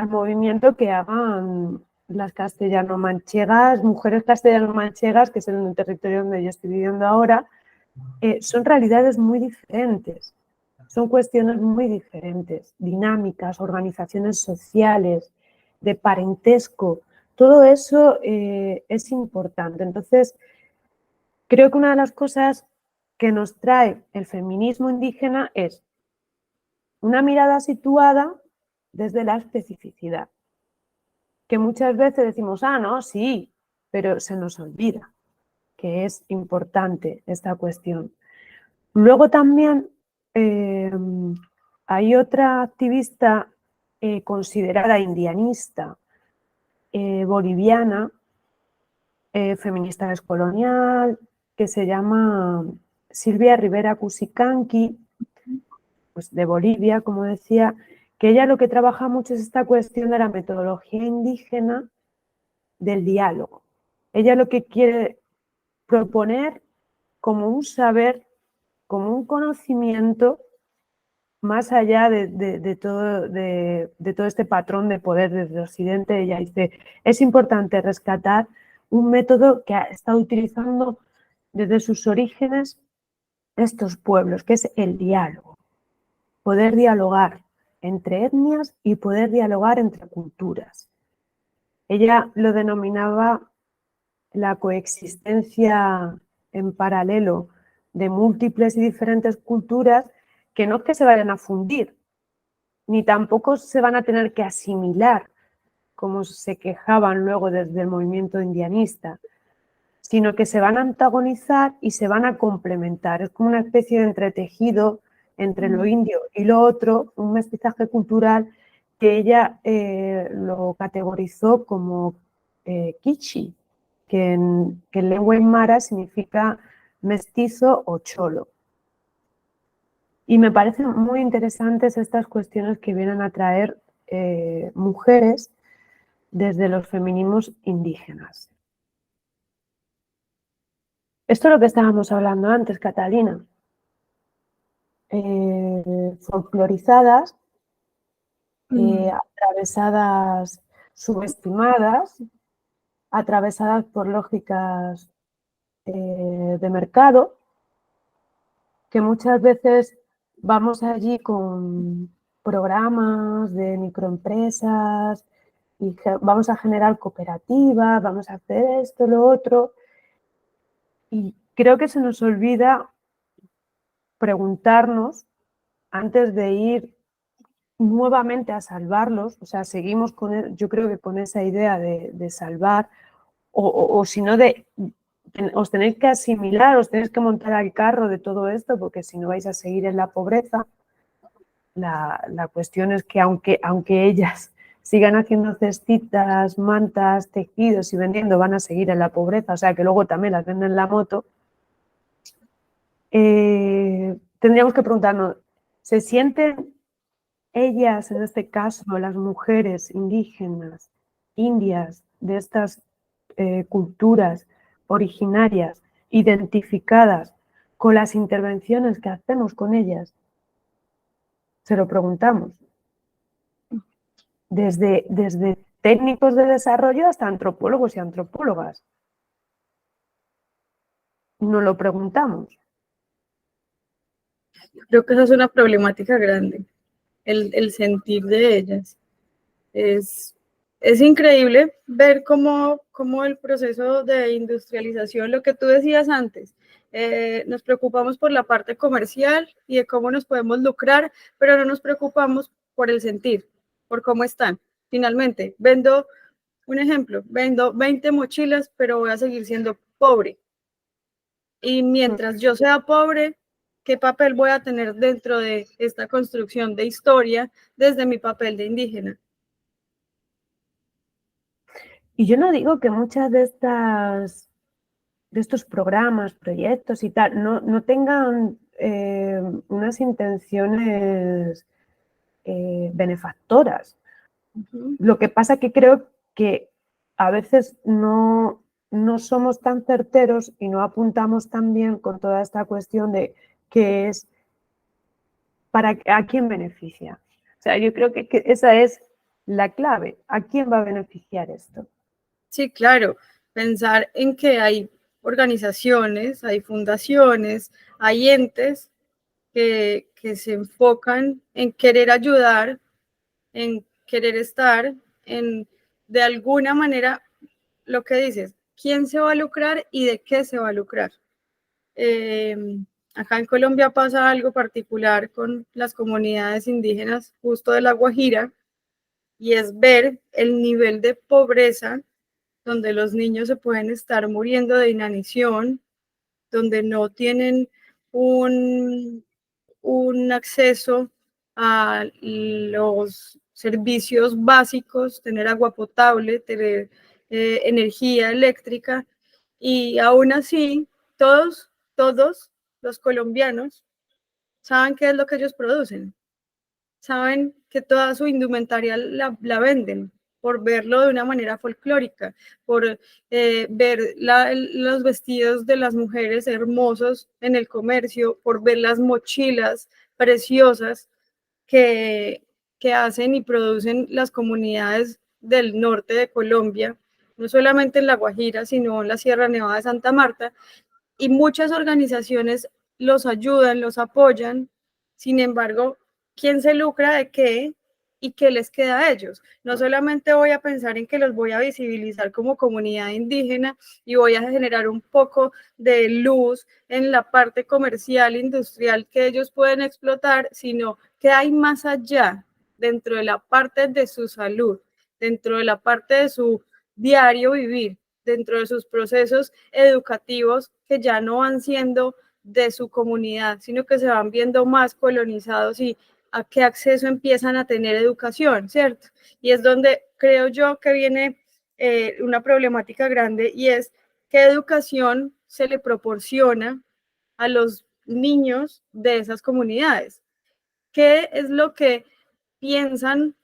movimiento que hagan las castellano-manchegas, mujeres castellano-manchegas, que es el territorio donde yo estoy viviendo ahora. Son realidades muy diferentes, son cuestiones muy diferentes, dinámicas, organizaciones sociales, de parentesco, todo eso es importante. Entonces, creo que una de las cosas que nos trae el feminismo indígena es una mirada situada desde la especificidad, que muchas veces decimos, no, sí, pero se nos olvida que es importante esta cuestión. Luego también hay otra activista considerada indianista boliviana, feminista descolonial, que se llama Silvia Rivera Cusicanqui, pues de Bolivia, como decía, que ella lo que trabaja mucho es esta cuestión de la metodología indígena del diálogo. Ella lo que quiere proponer como un saber, como un conocimiento más allá de todo este patrón de poder desde Occidente. Ella dice, es importante rescatar un método que ha estado utilizando desde sus orígenes estos pueblos, que es el diálogo. Poder dialogar entre etnias y poder dialogar entre culturas. Ella lo denominaba la coexistencia en paralelo de múltiples y diferentes culturas que no es que se vayan a fundir, ni tampoco se van a tener que asimilar, como se quejaban luego desde el movimiento indianista, sino que se van a antagonizar y se van a complementar. Es como una especie de entretejido entre lo indio y lo otro, un mestizaje cultural que ella lo categorizó como kichi, que en lengua aymara significa mestizo o cholo. Y me parecen muy interesantes estas cuestiones que vienen a traer mujeres desde los feminismos indígenas. Esto es lo que estábamos hablando antes, Catalina. Folclorizadas, atravesadas, subestimadas, atravesadas por lógicas de mercado, que muchas veces vamos allí con programas de microempresas y vamos a generar cooperativas, vamos a hacer esto, lo otro, y creo que se nos olvida preguntarnos antes de ir nuevamente a salvarlos, o sea, seguimos con, yo creo que con esa idea de salvar, o si no, os tenéis que asimilar, os tenéis que montar al carro de todo esto, porque si no vais a seguir en la pobreza. La cuestión es que aunque ellas sigan haciendo cestitas, mantas, tejidos y vendiendo, van a seguir en la pobreza, o sea que luego también las venden en la moto. Tendríamos que preguntarnos, ¿se sienten ellas, en este caso, las mujeres indígenas, indias, de estas culturas originarias, identificadas con las intervenciones que hacemos con ellas? Se lo preguntamos. Desde técnicos de desarrollo hasta antropólogos y antropólogas. Nos lo preguntamos. Creo que esa es una problemática grande, el sentir de ellas. Es increíble ver cómo el proceso de industrialización, lo que tú decías antes, nos preocupamos por la parte comercial y de cómo nos podemos lucrar, pero no nos preocupamos por el sentir, por cómo están. Finalmente, vendo 20 mochilas, pero voy a seguir siendo pobre. Y mientras yo sea pobre, ¿qué papel voy a tener dentro de esta construcción de historia desde mi papel de indígena? Y yo no digo que muchas de estos programas, proyectos y tal, no tengan unas intenciones benefactoras. Lo que pasa que creo que a veces no somos tan certeros y no apuntamos tan bien con toda esta cuestión de qué es, a quién beneficia. O sea, yo creo que esa es la clave. ¿A quién va a beneficiar esto? Sí, claro, pensar en que hay organizaciones, hay fundaciones, hay entes que se enfocan en querer ayudar, en querer estar, en de alguna manera lo que dices, quién se va a lucrar y de qué se va a lucrar. Eh, Acá en Colombia pasa algo particular con las comunidades indígenas justo de La Guajira y es ver el nivel de pobreza donde los niños se pueden estar muriendo de inanición, donde no tienen un acceso a los servicios básicos, tener agua potable, tener energía eléctrica, y aún así todos los colombianos saben qué es lo que ellos producen, saben que toda su indumentaria la venden por verlo de una manera folclórica, por ver los vestidos de las mujeres hermosos en el comercio, por ver las mochilas preciosas que, que hacen y producen las comunidades del norte de Colombia, no solamente en La Guajira, sino en la Sierra Nevada de Santa Marta, y muchas organizaciones los ayudan, los apoyan. Sin embargo, ¿quién se lucra de qué y qué les queda a ellos? No solamente voy a pensar en que los voy a visibilizar como comunidad indígena y voy a generar un poco de luz en la parte comercial, industrial que ellos pueden explotar, sino que hay más allá, dentro de la parte de su salud, dentro de la parte de su diario vivir, dentro de sus procesos educativos que ya no van siendo de su comunidad, sino que se van viendo más colonizados y a qué acceso empiezan a tener educación, ¿cierto? Y es donde creo yo que viene una problemática grande, y es qué educación se le proporciona a los niños de esas comunidades. ¿Qué es lo que piensan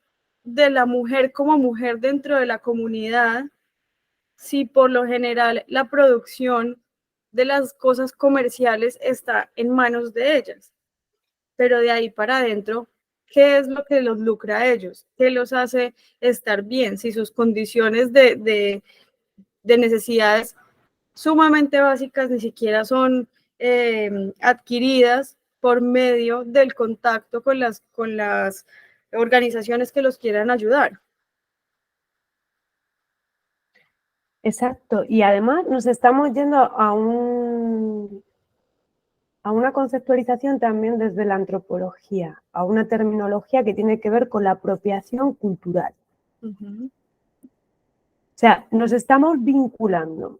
de la mujer como mujer dentro de la comunidad, si por lo general la producción de las cosas comerciales está en manos de ellas? Pero de ahí para adentro, ¿qué es lo que los lucra a ellos? ¿Qué los hace estar bien? Si sus condiciones de necesidades sumamente básicas ni siquiera son adquiridas por medio del contacto con las organizaciones que los quieran ayudar. Exacto. Y además nos estamos yendo a una conceptualización también desde la antropología, a una terminología que tiene que ver con la apropiación cultural. Uh-huh. O sea, nos estamos vinculando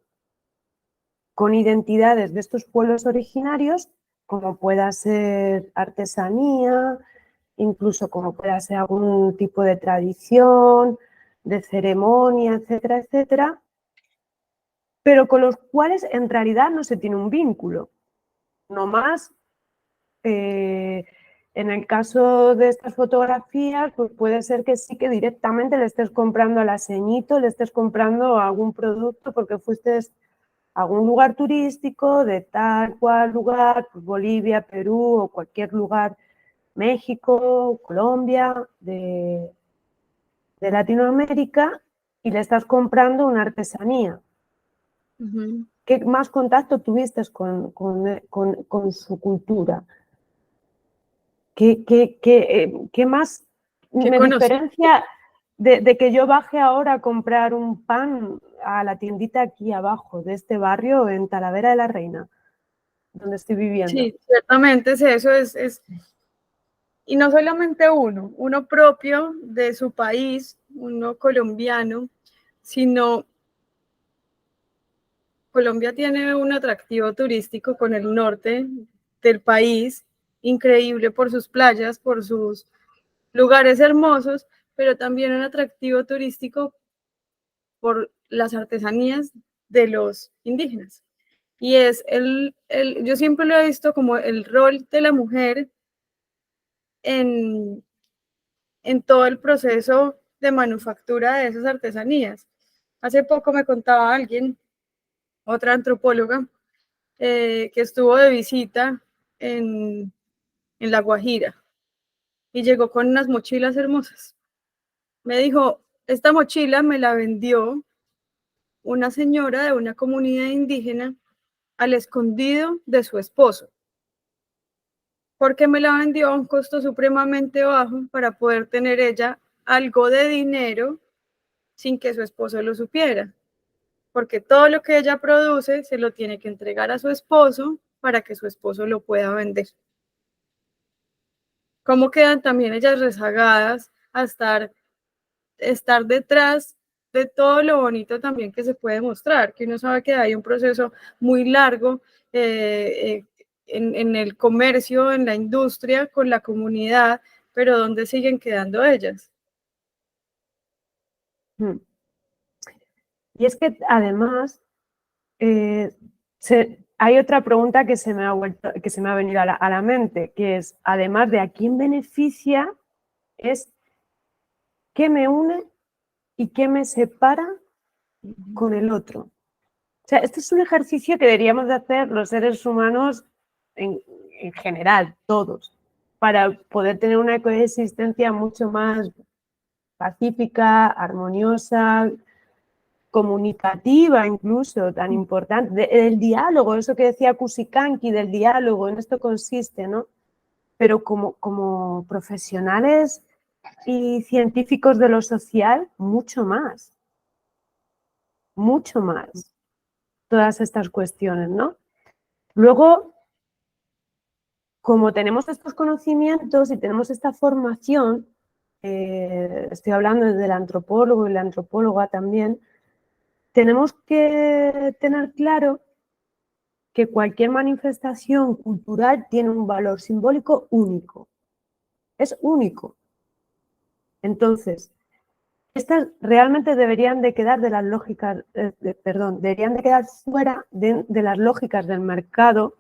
con identidades de estos pueblos originarios, como pueda ser artesanía, incluso como pueda ser algún tipo de tradición, de ceremonia, etcétera, etcétera, pero con los cuales en realidad no se tiene un vínculo. No más, en el caso de estas fotografías, pues puede ser que sí que directamente le estés comprando al aseñito, le estés comprando algún producto porque fuiste a algún lugar turístico de tal cual lugar, pues Bolivia, Perú o cualquier lugar, México, Colombia, de Latinoamérica, y le estás comprando una artesanía. Uh-huh. ¿Qué más contacto tuviste con su cultura? ¿Qué más ¿Qué me conocí? diferencia de que yo baje ahora a comprar un pan a la tiendita aquí abajo de este barrio en Talavera de la Reina, donde estoy viviendo? Sí, ciertamente eso es, y no solamente uno propio de su país, uno colombiano, sino Colombia tiene un atractivo turístico con el norte del país, increíble por sus playas, por sus lugares hermosos, pero también un atractivo turístico por las artesanías de los indígenas. Y es yo siempre lo he visto como el rol de la mujer en, en todo el proceso de manufactura de esas artesanías. Hace poco me contaba alguien, otra antropóloga, que estuvo de visita en La Guajira y llegó con unas mochilas hermosas. Me dijo, esta mochila me la vendió una señora de una comunidad indígena al escondido de su esposo, porque me la vendió a un costo supremamente bajo para poder tener ella algo de dinero sin que su esposo lo supiera, porque todo lo que ella produce se lo tiene que entregar a su esposo para que su esposo lo pueda vender. ¿Cómo quedan también ellas rezagadas a estar detrás de todo lo bonito también que se puede mostrar, que uno sabe que hay un proceso muy largo en el comercio, en la industria, con la comunidad, pero ¿dónde siguen quedando ellas? Y es que además hay otra pregunta que se me ha venido a la mente, que es, además de a quién beneficia, es qué me une y qué me separa con el otro. O sea, este es un ejercicio que deberíamos de hacer los seres humanos en general, todos, para poder tener una coexistencia mucho más pacífica, armoniosa, comunicativa incluso, tan importante, del diálogo, eso que decía Kusikanki, del diálogo, en esto consiste, ¿no? Pero como profesionales y científicos de lo social, mucho más, todas estas cuestiones, ¿no? Luego, como tenemos estos conocimientos y tenemos esta formación, estoy hablando del antropólogo y la antropóloga también, tenemos que tener claro que cualquier manifestación cultural tiene un valor simbólico único. Es único. Entonces, estas realmente deberían de quedar de las lógicas, deberían de quedar fuera de las lógicas del mercado,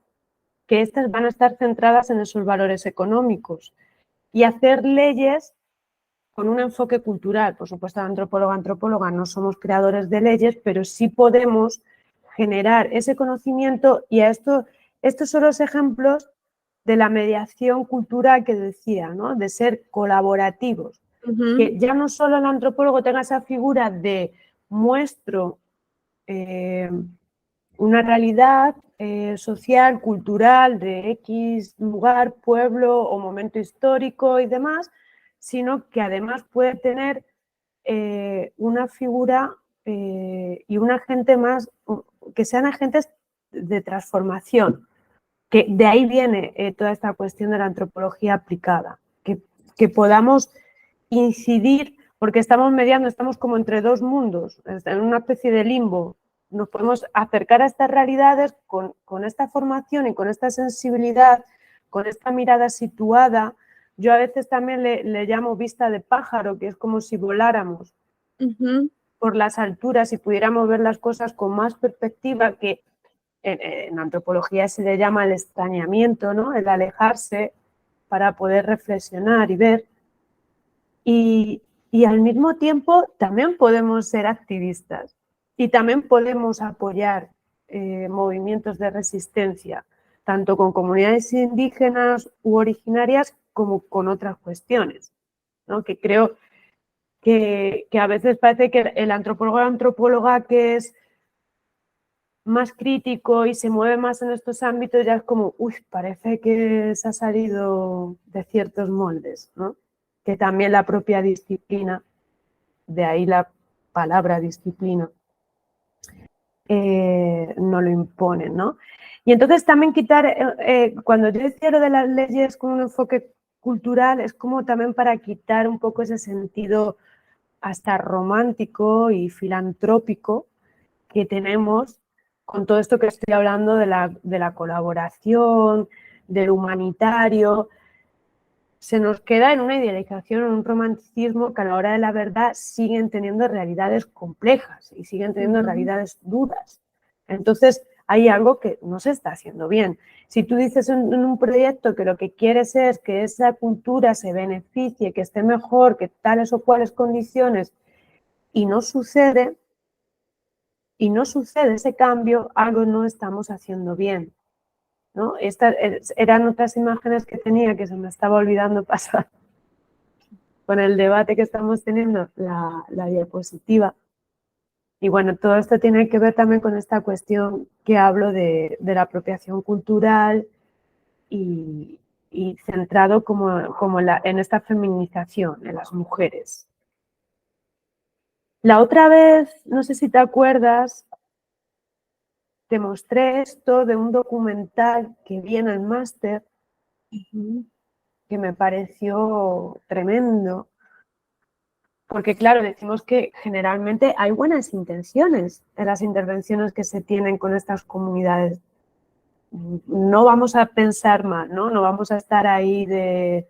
que estas van a estar centradas en esos valores económicos y hacer leyes con un enfoque cultural. Por supuesto, antropóloga, no somos creadores de leyes, pero sí podemos generar ese conocimiento y estos son los ejemplos de la mediación cultural que decía, ¿no? De ser colaborativos. Que ya no solo el antropólogo tenga esa figura de muestro una realidad social, cultural de X lugar, pueblo o momento histórico y demás, sino que además puede tener una figura y un agente más, que sean agentes de transformación, que de ahí viene toda esta cuestión de la antropología aplicada, que podamos incidir, porque estamos mediando, estamos como entre dos mundos, en una especie de limbo. Nos podemos acercar a estas realidades con esta formación y con esta sensibilidad, con esta mirada situada. Yo a veces también le llamo vista de pájaro, que es como si voláramos por las alturas y pudiéramos ver las cosas con más perspectiva, que en antropología se le llama el extrañamiento, ¿no? El alejarse para poder reflexionar y ver. Y al mismo tiempo también podemos ser activistas y también podemos apoyar movimientos de resistencia, tanto con comunidades indígenas u originarias como con otras cuestiones, ¿no? Que creo que a veces parece que el antropólogo o la antropóloga que es más crítico y se mueve más en estos ámbitos ya es como, uy, parece que se ha salido de ciertos moldes, ¿no? Que también la propia disciplina, de ahí la palabra disciplina, no lo impone, ¿no? Y entonces también quitar, cuando yo decía lo de las leyes con un enfoque cultural, es como también para quitar un poco ese sentido hasta romántico y filantrópico que tenemos con todo esto que estoy hablando de la colaboración, del humanitario, se nos queda en una idealización, en un romanticismo que a la hora de la verdad siguen teniendo realidades complejas y siguen teniendo realidades duras. Entonces, hay algo que no se está haciendo bien. Si tú dices en un proyecto que lo que quieres es que esa cultura se beneficie, que esté mejor, que tales o cuales condiciones, y no sucede ese cambio, algo no estamos haciendo bien, ¿no? Estas eran otras imágenes que tenía que se me estaba olvidando pasar con el debate que estamos teniendo, la diapositiva. Y bueno, todo esto tiene que ver también con esta cuestión que hablo de la apropiación cultural y centrado como en esta feminización en las mujeres. La otra vez, no sé si te acuerdas, te mostré esto de un documental que vi en el máster que me pareció tremendo. Porque, claro, decimos que generalmente hay buenas intenciones en las intervenciones que se tienen con estas comunidades. No vamos a pensar mal, ¿no? No vamos a estar ahí de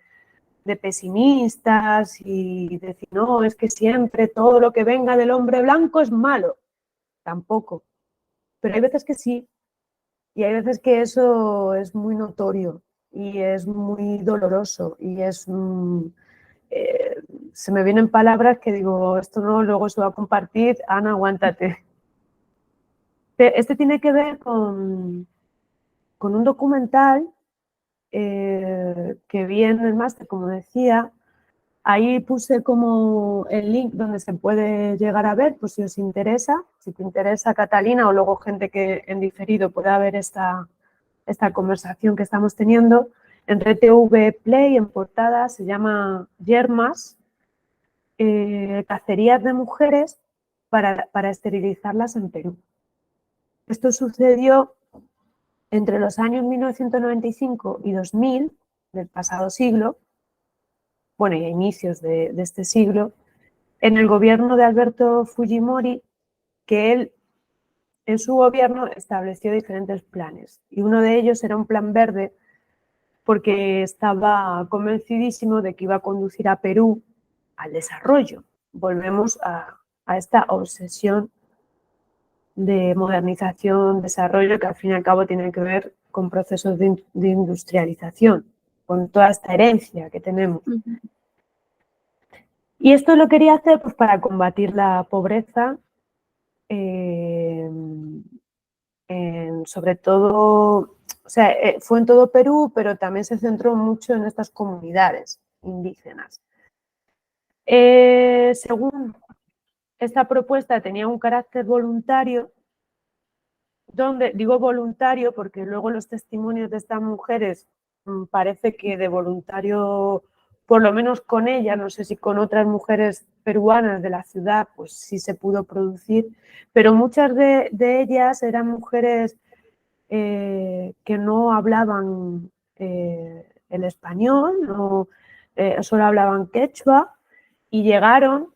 pesimistas y decir, no, es que siempre todo lo que venga del hombre blanco es malo. Tampoco. Pero hay veces que sí. Y hay veces que eso es muy notorio y es muy doloroso y es... se me vienen palabras que digo, esto no, luego se va a compartir, Ana, aguántate. Este tiene que ver con un documental que vi en el máster, como decía. Ahí puse como el link donde se puede llegar a ver, pues si os interesa, si te interesa Catalina o luego gente que en diferido pueda ver esta conversación que estamos teniendo. En RTV Play, en portada, se llama Yermas, cacerías de mujeres para esterilizarlas en Perú. Esto sucedió entre los años 1995 y 2000 del pasado siglo, bueno, y a inicios de este siglo, en el gobierno de Alberto Fujimori, que él en su gobierno estableció diferentes planes. Y uno de ellos era un plan verde porque estaba convencidísimo de que iba a conducir a Perú al desarrollo. Volvemos a esta obsesión de modernización, desarrollo, que al fin y al cabo tiene que ver con procesos de industrialización, con toda esta herencia que tenemos. Y esto lo quería hacer pues, para combatir la pobreza, sobre todo, o sea, fue en todo Perú, pero también se centró mucho en estas comunidades indígenas. Según esta propuesta tenía un carácter voluntario, donde digo voluntario porque luego los testimonios de estas mujeres parece que de voluntario, por lo menos con ella, no sé si con otras mujeres peruanas de la ciudad, pues sí se pudo producir, pero muchas de ellas eran mujeres que no hablaban el español, no, solo hablaban quechua y llegaron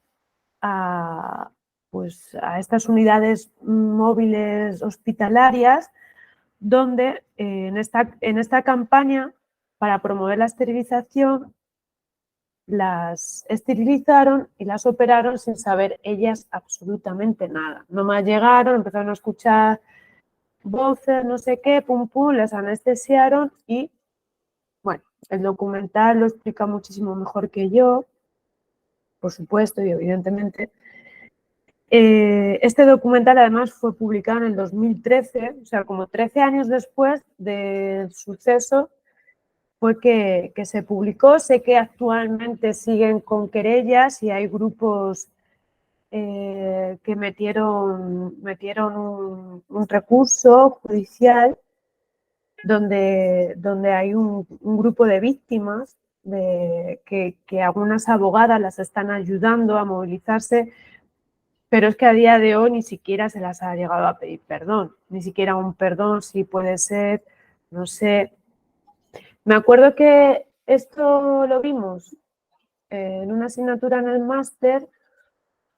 pues, a estas unidades móviles hospitalarias donde en esta campaña para promover la esterilización las esterilizaron y las operaron sin saber ellas absolutamente nada. Nomás llegaron, empezaron a escuchar voces, no sé qué, pum pum, les anestesiaron y bueno, el documental lo explica muchísimo mejor que yo, por supuesto y evidentemente. Este documental además fue publicado en el 2013, o sea, como 13 años después del suceso fue que se publicó. Sé que actualmente siguen con querellas y hay grupos que metieron un recurso judicial donde hay un grupo de víctimas que algunas abogadas las están ayudando a movilizarse. Pero es que a día de hoy ni siquiera se las ha llegado a pedir perdón, ni siquiera un perdón, si puede ser, no sé. Me acuerdo que esto lo vimos en una asignatura en el máster,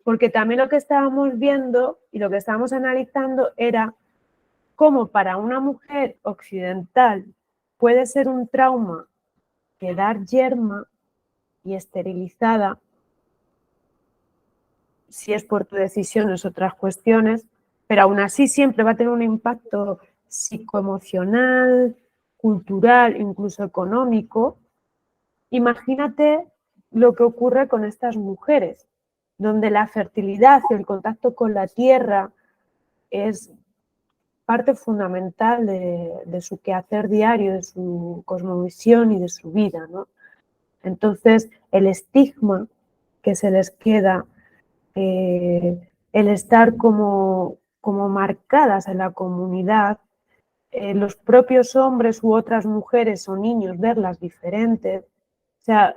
porque también lo que estábamos viendo y lo que estábamos analizando era cómo para una mujer occidental puede ser un trauma quedar yerma y esterilizada, si es por tu decisión, es otras cuestiones, pero aún así siempre va a tener un impacto psicoemocional, cultural, incluso económico. Imagínate lo que ocurre con estas mujeres, donde la fertilidad y el contacto con la tierra es parte fundamental de su quehacer diario, de su cosmovisión y de su vida, ¿no? Entonces, el estigma que se les queda, el estar como marcadas en la comunidad, los propios hombres u otras mujeres o niños verlas diferentes. O sea,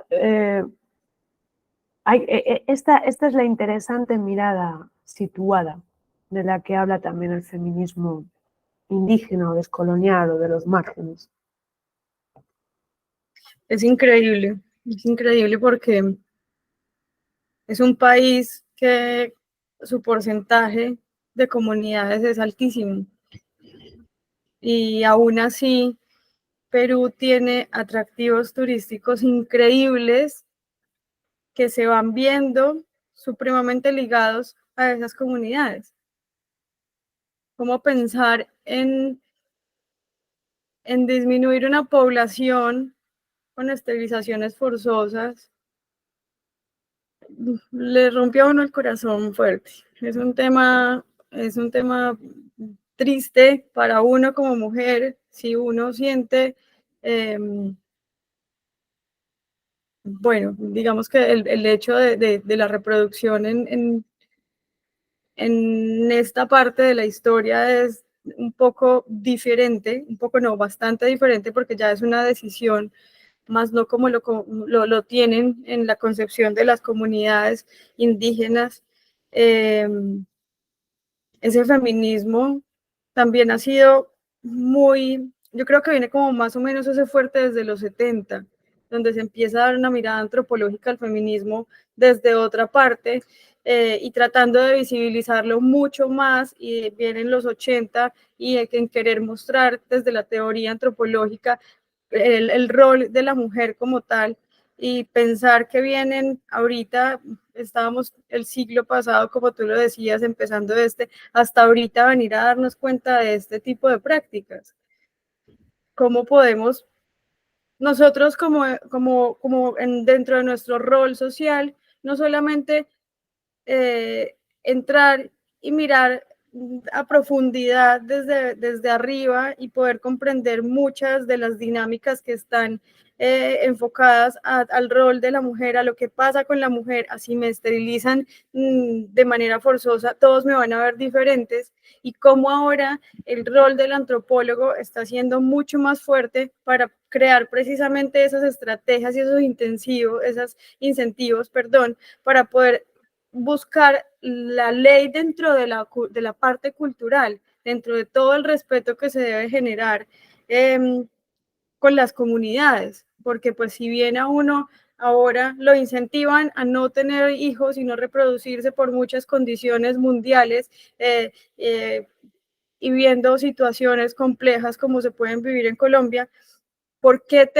esta es la interesante mirada situada de la que habla también el feminismo indígena o descolonial o de los márgenes. Es increíble porque es un país que su porcentaje de comunidades es altísimo y aún así Perú tiene atractivos turísticos increíbles que se van viendo supremamente ligados a esas comunidades. ¿Cómo pensar en disminuir una población con esterilizaciones forzosas? Le rompió a uno el corazón fuerte. Es un tema triste para uno como mujer, si uno siente, bueno, digamos que el hecho de la reproducción en esta parte de la historia es un poco diferente, un poco no, bastante diferente, porque ya es una decisión, más no como lo tienen en la concepción de las comunidades indígenas. Ese feminismo también ha sido muy, yo creo que viene como más o menos ese fuerte desde los 70, donde se empieza a dar una mirada antropológica al feminismo desde otra parte, y tratando de visibilizarlo mucho más, y vienen los 80 y en querer mostrar desde la teoría antropológica el rol de la mujer como tal, y pensar que vienen ahorita, estábamos el siglo pasado, como tú lo decías, empezando hasta ahorita venir a darnos cuenta de este tipo de prácticas. ¿Cómo podemos nosotros dentro de nuestro rol social, no solamente entrar y mirar a profundidad desde arriba y poder comprender muchas de las dinámicas que están enfocadas al rol de la mujer, a lo que pasa con la mujer, así me esterilizan de manera forzosa, todos me van a ver diferentes, y cómo ahora el rol del antropólogo está siendo mucho más fuerte para crear precisamente esas estrategias y esos incentivos, para poder buscar la ley dentro de la parte cultural, dentro de todo el respeto que se debe generar con las comunidades, porque pues si bien a uno ahora lo incentivan a no tener hijos y no reproducirse por muchas condiciones mundiales, eh, eh, y viendo situaciones complejas como se pueden vivir en Colombia, ¿por qué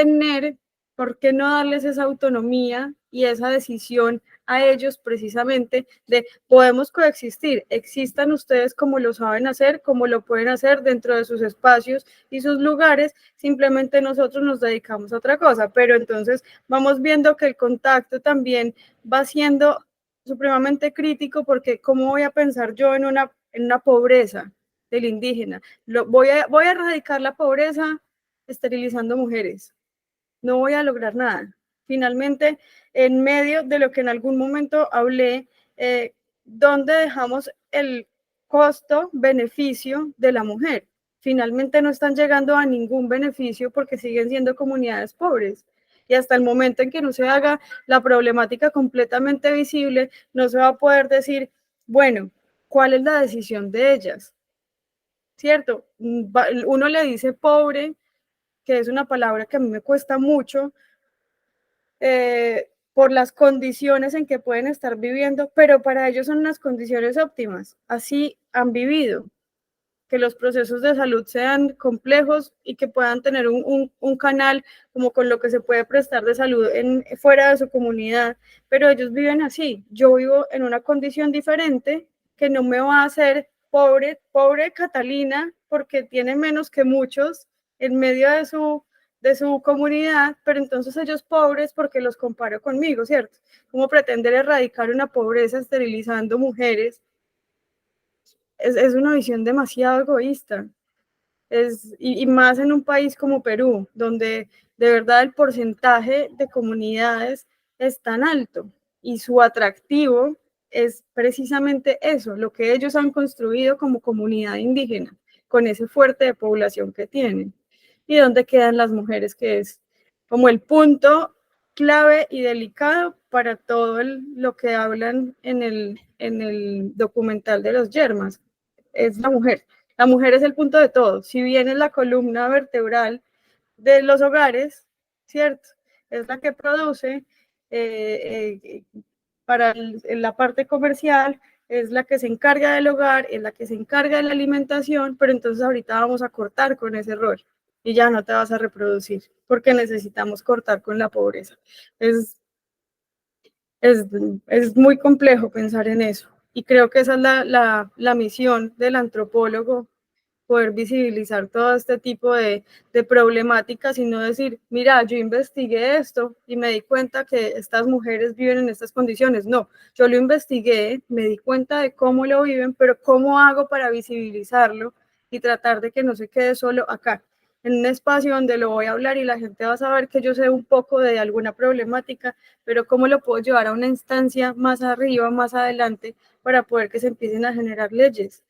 no darles esa autonomía y esa decisión a ellos precisamente de podemos coexistir, existan ustedes como lo saben hacer, como lo pueden hacer dentro de sus espacios y sus lugares, simplemente nosotros nos dedicamos a otra cosa, pero entonces vamos viendo que el contacto también va siendo supremamente crítico, porque ¿cómo voy a pensar yo en una pobreza del indígena? Voy a erradicar la pobreza esterilizando mujeres. No voy a lograr nada. Finalmente, en medio de lo que en algún momento hablé, ¿dónde dejamos el costo-beneficio de la mujer? Finalmente no están llegando a ningún beneficio porque siguen siendo comunidades pobres. Y hasta el momento en que no se haga la problemática completamente visible, no se va a poder decir, bueno, ¿cuál es la decisión de ellas? ¿Cierto? Uno le dice pobre, que es una palabra que a mí me cuesta mucho, por las condiciones en que pueden estar viviendo, pero para ellos son unas condiciones óptimas, así han vivido. que los procesos de salud sean complejos y que puedan tener un canal como con lo que se puede prestar de salud fuera de su comunidad, pero ellos viven así. Yo vivo en una condición diferente que no me va a hacer pobre Catalina, porque tiene menos que muchos en medio de su comunidad, pero entonces ellos pobres porque los comparo conmigo, ¿cierto? ¿Cómo pretender erradicar una pobreza esterilizando mujeres? Es una visión demasiado egoísta. Y más en un país como Perú, donde de verdad el porcentaje de comunidades es tan alto y su atractivo es precisamente eso, lo que ellos han construido como comunidad indígena, con ese fuerte de población que tienen. ¿Y dónde quedan las mujeres? Que es como el punto clave y delicado para todo lo que hablan en el documental de los Yermas. Es la mujer. La mujer es el punto de todo. Si bien es la columna vertebral de los hogares, ¿cierto? Es la que produce para la parte comercial, es la que se encarga del hogar, es la que se encarga de la alimentación, pero entonces ahorita vamos a cortar con ese rol y ya no te vas a reproducir porque necesitamos cortar con la pobreza. Es, es, es muy complejo pensar en eso y creo que esa es la misión del antropólogo, poder visibilizar todo este tipo de problemáticas y no decir, mira, yo investigué esto y me di cuenta que estas mujeres viven en estas condiciones. No, yo lo investigué, me di cuenta de cómo lo viven, pero cómo hago para visibilizarlo y tratar de que no se quede solo acá, en un espacio donde lo voy a hablar y la gente va a saber que yo sé un poco de alguna problemática, pero cómo lo puedo llevar a una instancia más arriba, más adelante, para poder que se empiecen a generar leyes.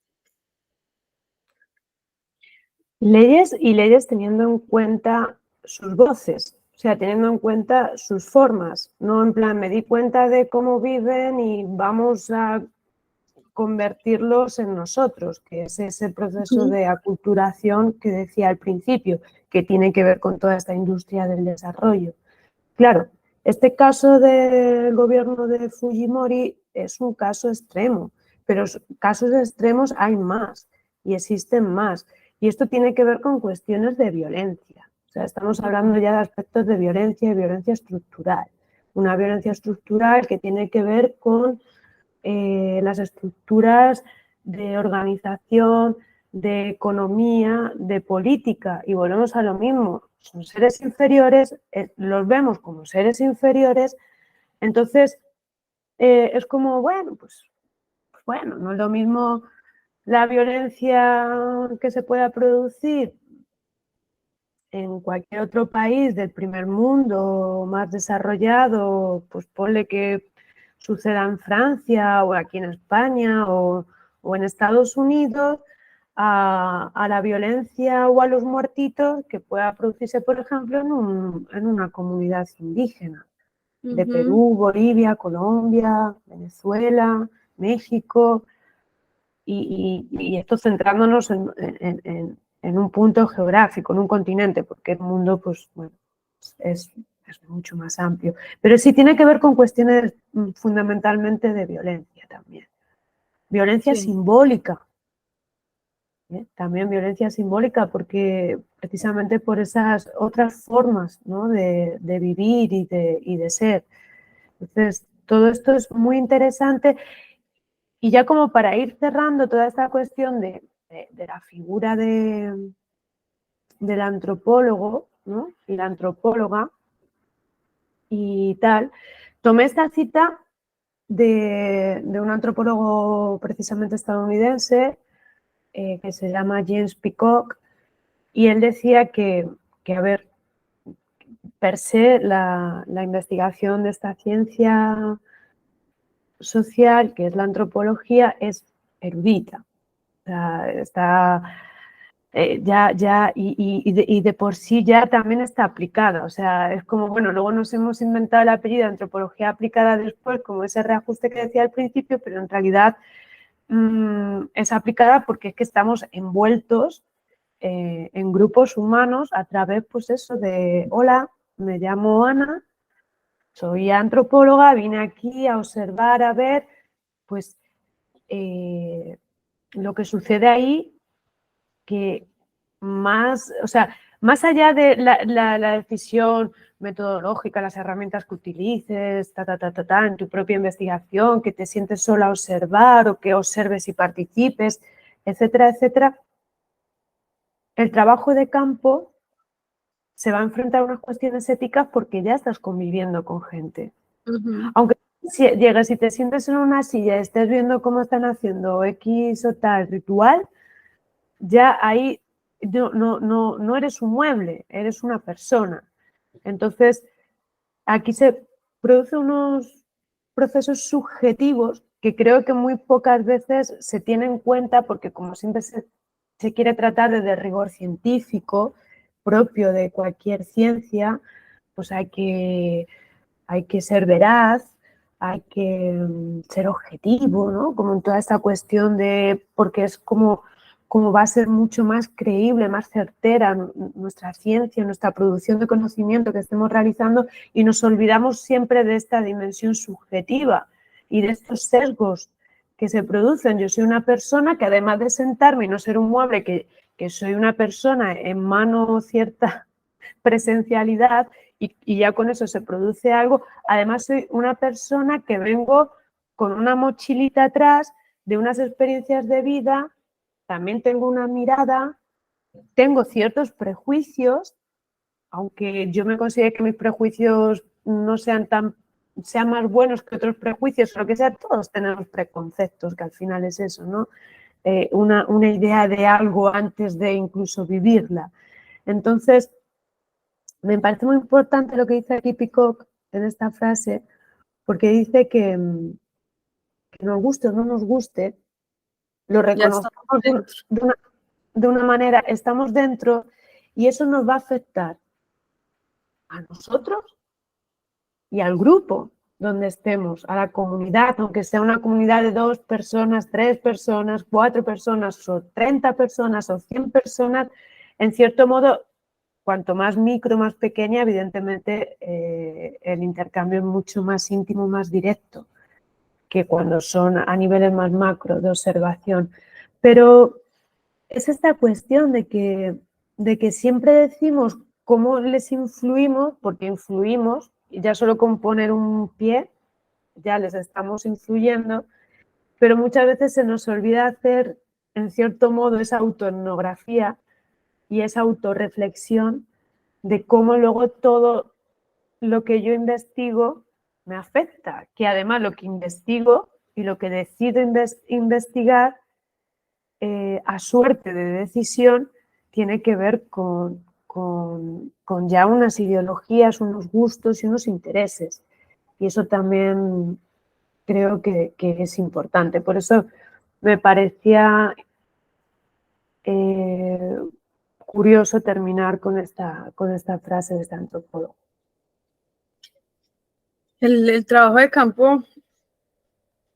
Leyes y leyes teniendo en cuenta sus voces, o sea, teniendo en cuenta sus formas, no en plan, me di cuenta de cómo viven y vamos a convertirlos en nosotros, que es ese proceso de aculturación que decía al principio, que tiene que ver con toda esta industria del desarrollo. Claro, este caso del gobierno de Fujimori es un caso extremo, pero casos extremos hay más y existen más. Y esto tiene que ver con cuestiones de violencia. O sea, estamos hablando ya de aspectos de violencia y violencia estructural. Una violencia estructural que tiene que ver con las estructuras de organización, de economía, de política. Y volvemos a lo mismo. Son seres inferiores, los vemos como seres inferiores. Entonces, es como, bueno, pues bueno, no es lo mismo la violencia que se pueda producir en cualquier otro país del primer mundo más desarrollado, pues ponle que suceda en Francia o aquí en España o en Estados Unidos, a la violencia o a los muertitos que pueda producirse, por ejemplo, en una comunidad indígena de Perú, Bolivia, Colombia, Venezuela, México, y esto centrándonos en un punto geográfico, en un continente, porque el mundo, pues, bueno, es mucho más amplio. Pero sí tiene que ver con cuestiones fundamentalmente de violencia también. Violencia simbólica. También violencia simbólica, porque precisamente por esas otras formas, ¿no?, de vivir y de ser. Entonces, todo esto es muy interesante. Y ya como para ir cerrando toda esta cuestión de la figura del antropólogo, ¿no?, y la antropóloga y tal, tomé esta cita de un antropólogo precisamente estadounidense que se llama James Peacock, y él decía que a ver, per se la investigación de esta ciencia social, que es la antropología, es erudita. O sea, está y de por sí ya también está aplicada. O sea, es como, bueno, luego nos hemos inventado el apellido de antropología aplicada después, como ese reajuste que decía al principio, pero en realidad es aplicada porque es que estamos envueltos en grupos humanos a través, pues eso, de, hola, me llamo Ana, soy antropóloga, vine aquí a observar, a ver, pues lo que sucede ahí que más, o sea, más allá de la decisión metodológica, las herramientas que utilices, en tu propia investigación, que te sientes sola a observar o que observes y participes, etcétera, etcétera, el trabajo de campo se va a enfrentar a unas cuestiones éticas porque ya estás conviviendo con gente. Aunque si llegues y te sientes en una silla y estés viendo cómo están haciendo X o tal ritual, ya ahí no eres un mueble, eres una persona. Entonces, aquí se producen unos procesos subjetivos que creo que muy pocas veces se tienen en cuenta porque como siempre se quiere tratar de rigor científico propio de cualquier ciencia, pues hay que ser veraz, hay que ser objetivo, ¿no? Como en toda esta cuestión de, porque es como va a ser mucho más creíble, más certera nuestra ciencia, nuestra producción de conocimiento que estemos realizando y nos olvidamos siempre de esta dimensión subjetiva y de estos sesgos que se producen. Yo soy una persona que además de sentarme y no ser un mueble, que soy una persona en mano cierta presencialidad y ya con eso se produce algo. Además soy una persona que vengo con una mochilita atrás de unas experiencias de vida, también tengo una mirada, tengo ciertos prejuicios, aunque yo me considero que mis prejuicios no sean más buenos que otros prejuicios, o lo que sea, todos tenemos preconceptos, que al final es eso, ¿no? Una idea de algo antes de incluso vivirla. Entonces, me parece muy importante lo que dice aquí Peacock en esta frase, porque dice que nos guste o no nos guste, lo Ya estamos reconocemos dentro. de una manera, estamos dentro y eso nos va a afectar a nosotros y al grupo donde estemos, a la comunidad, aunque sea una comunidad de 2 personas, 3 personas, 4 personas o 30 personas o 100 personas, en cierto modo, cuanto más micro, más pequeña, evidentemente el intercambio es mucho más íntimo, más directo que cuando son a niveles más macro de observación. Pero es esta cuestión de que siempre decimos cómo les influimos, porque influimos, y ya solo con poner un pie ya les estamos influyendo, pero muchas veces se nos olvida hacer, en cierto modo, esa autoetnografía y esa autorreflexión de cómo luego todo lo que yo investigo me afecta, que además lo que investigo y lo que decido investigar a suerte de decisión tiene que ver con ya unas ideologías, unos gustos y unos intereses. Y eso también creo que es importante. Por eso me parecía curioso terminar con esta frase de este antropólogo. El trabajo de campo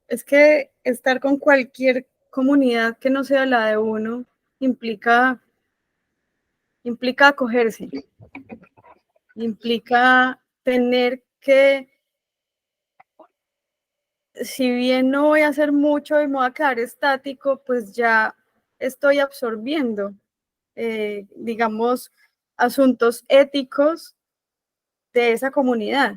es que estar con cualquier comunidad que no sea la de uno implica acogerse, implica tener que, si bien no voy a hacer mucho y me voy a quedar estático, pues ya estoy absorbiendo, digamos, asuntos éticos de esa comunidad.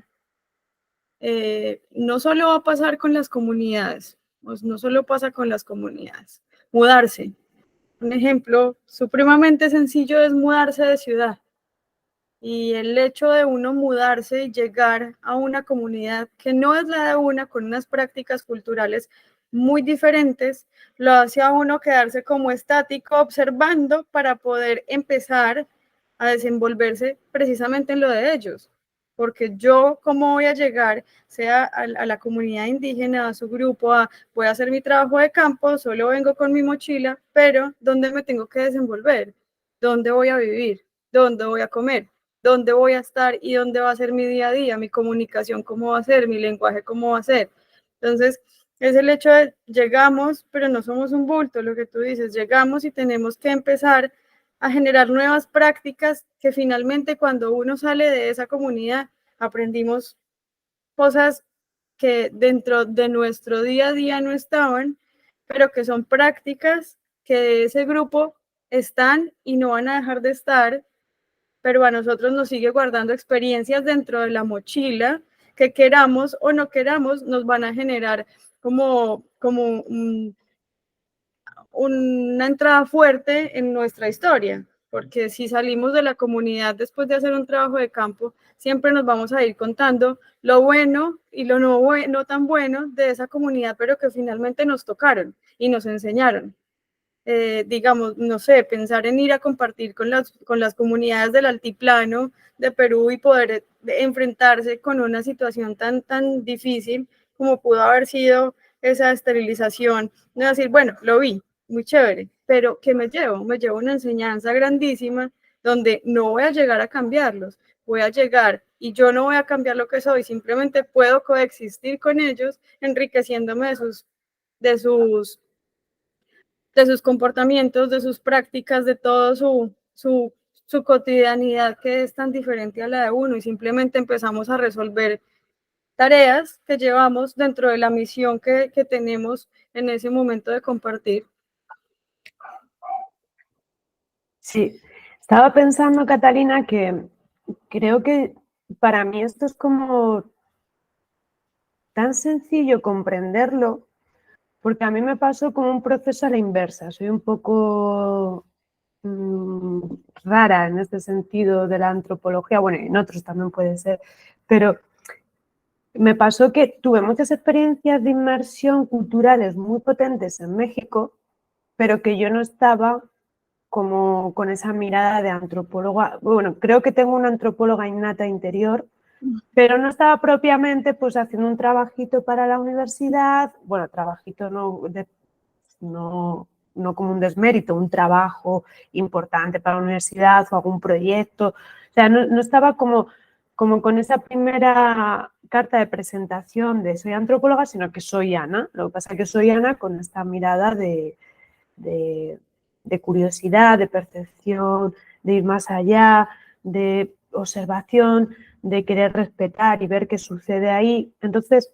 No solo va a pasar con las comunidades, pues no solo pasa con las comunidades. Mudarse. Un ejemplo supremamente sencillo es mudarse de ciudad. Y el hecho de uno mudarse y llegar a una comunidad que no es la de una, con unas prácticas culturales muy diferentes, lo hace a uno quedarse como estático observando para poder empezar a desenvolverse precisamente en lo de ellos. Porque yo, ¿cómo voy a llegar, sea a la comunidad indígena, a su grupo, voy a hacer mi trabajo de campo, solo vengo con mi mochila, pero ¿dónde me tengo que desenvolver? ¿Dónde voy a vivir? ¿Dónde voy a comer? ¿Dónde voy a estar y dónde va a ser mi día a día, mi comunicación, cómo va a ser, mi lenguaje, cómo va a ser? Entonces, es el hecho de llegamos, pero no somos un bulto, lo que tú dices, llegamos y tenemos que empezar a generar nuevas prácticas que finalmente cuando uno sale de esa comunidad aprendimos cosas que dentro de nuestro día a día no estaban, pero que son prácticas que ese grupo están y no van a dejar de estar, pero a nosotros nos sigue guardando experiencias dentro de la mochila que queramos o no queramos, nos van a generar como una entrada fuerte en nuestra historia, porque si salimos de la comunidad después de hacer un trabajo de campo, siempre nos vamos a ir contando lo bueno y lo no tan bueno de esa comunidad, pero que finalmente nos tocaron y nos enseñaron. Digamos, no sé, pensar en ir a compartir con las comunidades del altiplano de Perú y poder enfrentarse con una situación tan difícil como pudo haber sido esa esterilización, no decir, bueno, lo vi, muy chévere, pero ¿qué me llevo? Me llevo una enseñanza grandísima donde no voy a llegar a cambiarlos, voy a llegar y yo no voy a cambiar lo que soy, simplemente puedo coexistir con ellos, enriqueciéndome de sus de sus comportamientos, de sus prácticas, de todo su cotidianidad que es tan diferente a la de uno y simplemente empezamos a resolver tareas que llevamos dentro de la misión que tenemos en ese momento de compartir. Sí, estaba pensando, Catalina, que creo que para mí esto es como tan sencillo comprenderlo, porque a mí me pasó como un proceso a la inversa. Soy un poco rara en este sentido de la antropología, bueno, en otros también puede ser, pero me pasó que tuve muchas experiencias de inmersión culturales muy potentes en México, pero que yo no estaba como con esa mirada de antropóloga. Bueno, creo que tengo una antropóloga innata interior, pero no estaba propiamente pues haciendo un trabajito para la universidad, bueno, trabajito no como un desmérito, un trabajo importante para la universidad o algún proyecto. O sea, no estaba como con esa primera carta de presentación de soy antropóloga, sino que soy Ana. Lo que pasa es que soy Ana con esta mirada de curiosidad, de percepción, de ir más allá, de observación, de querer respetar y ver qué sucede ahí. Entonces,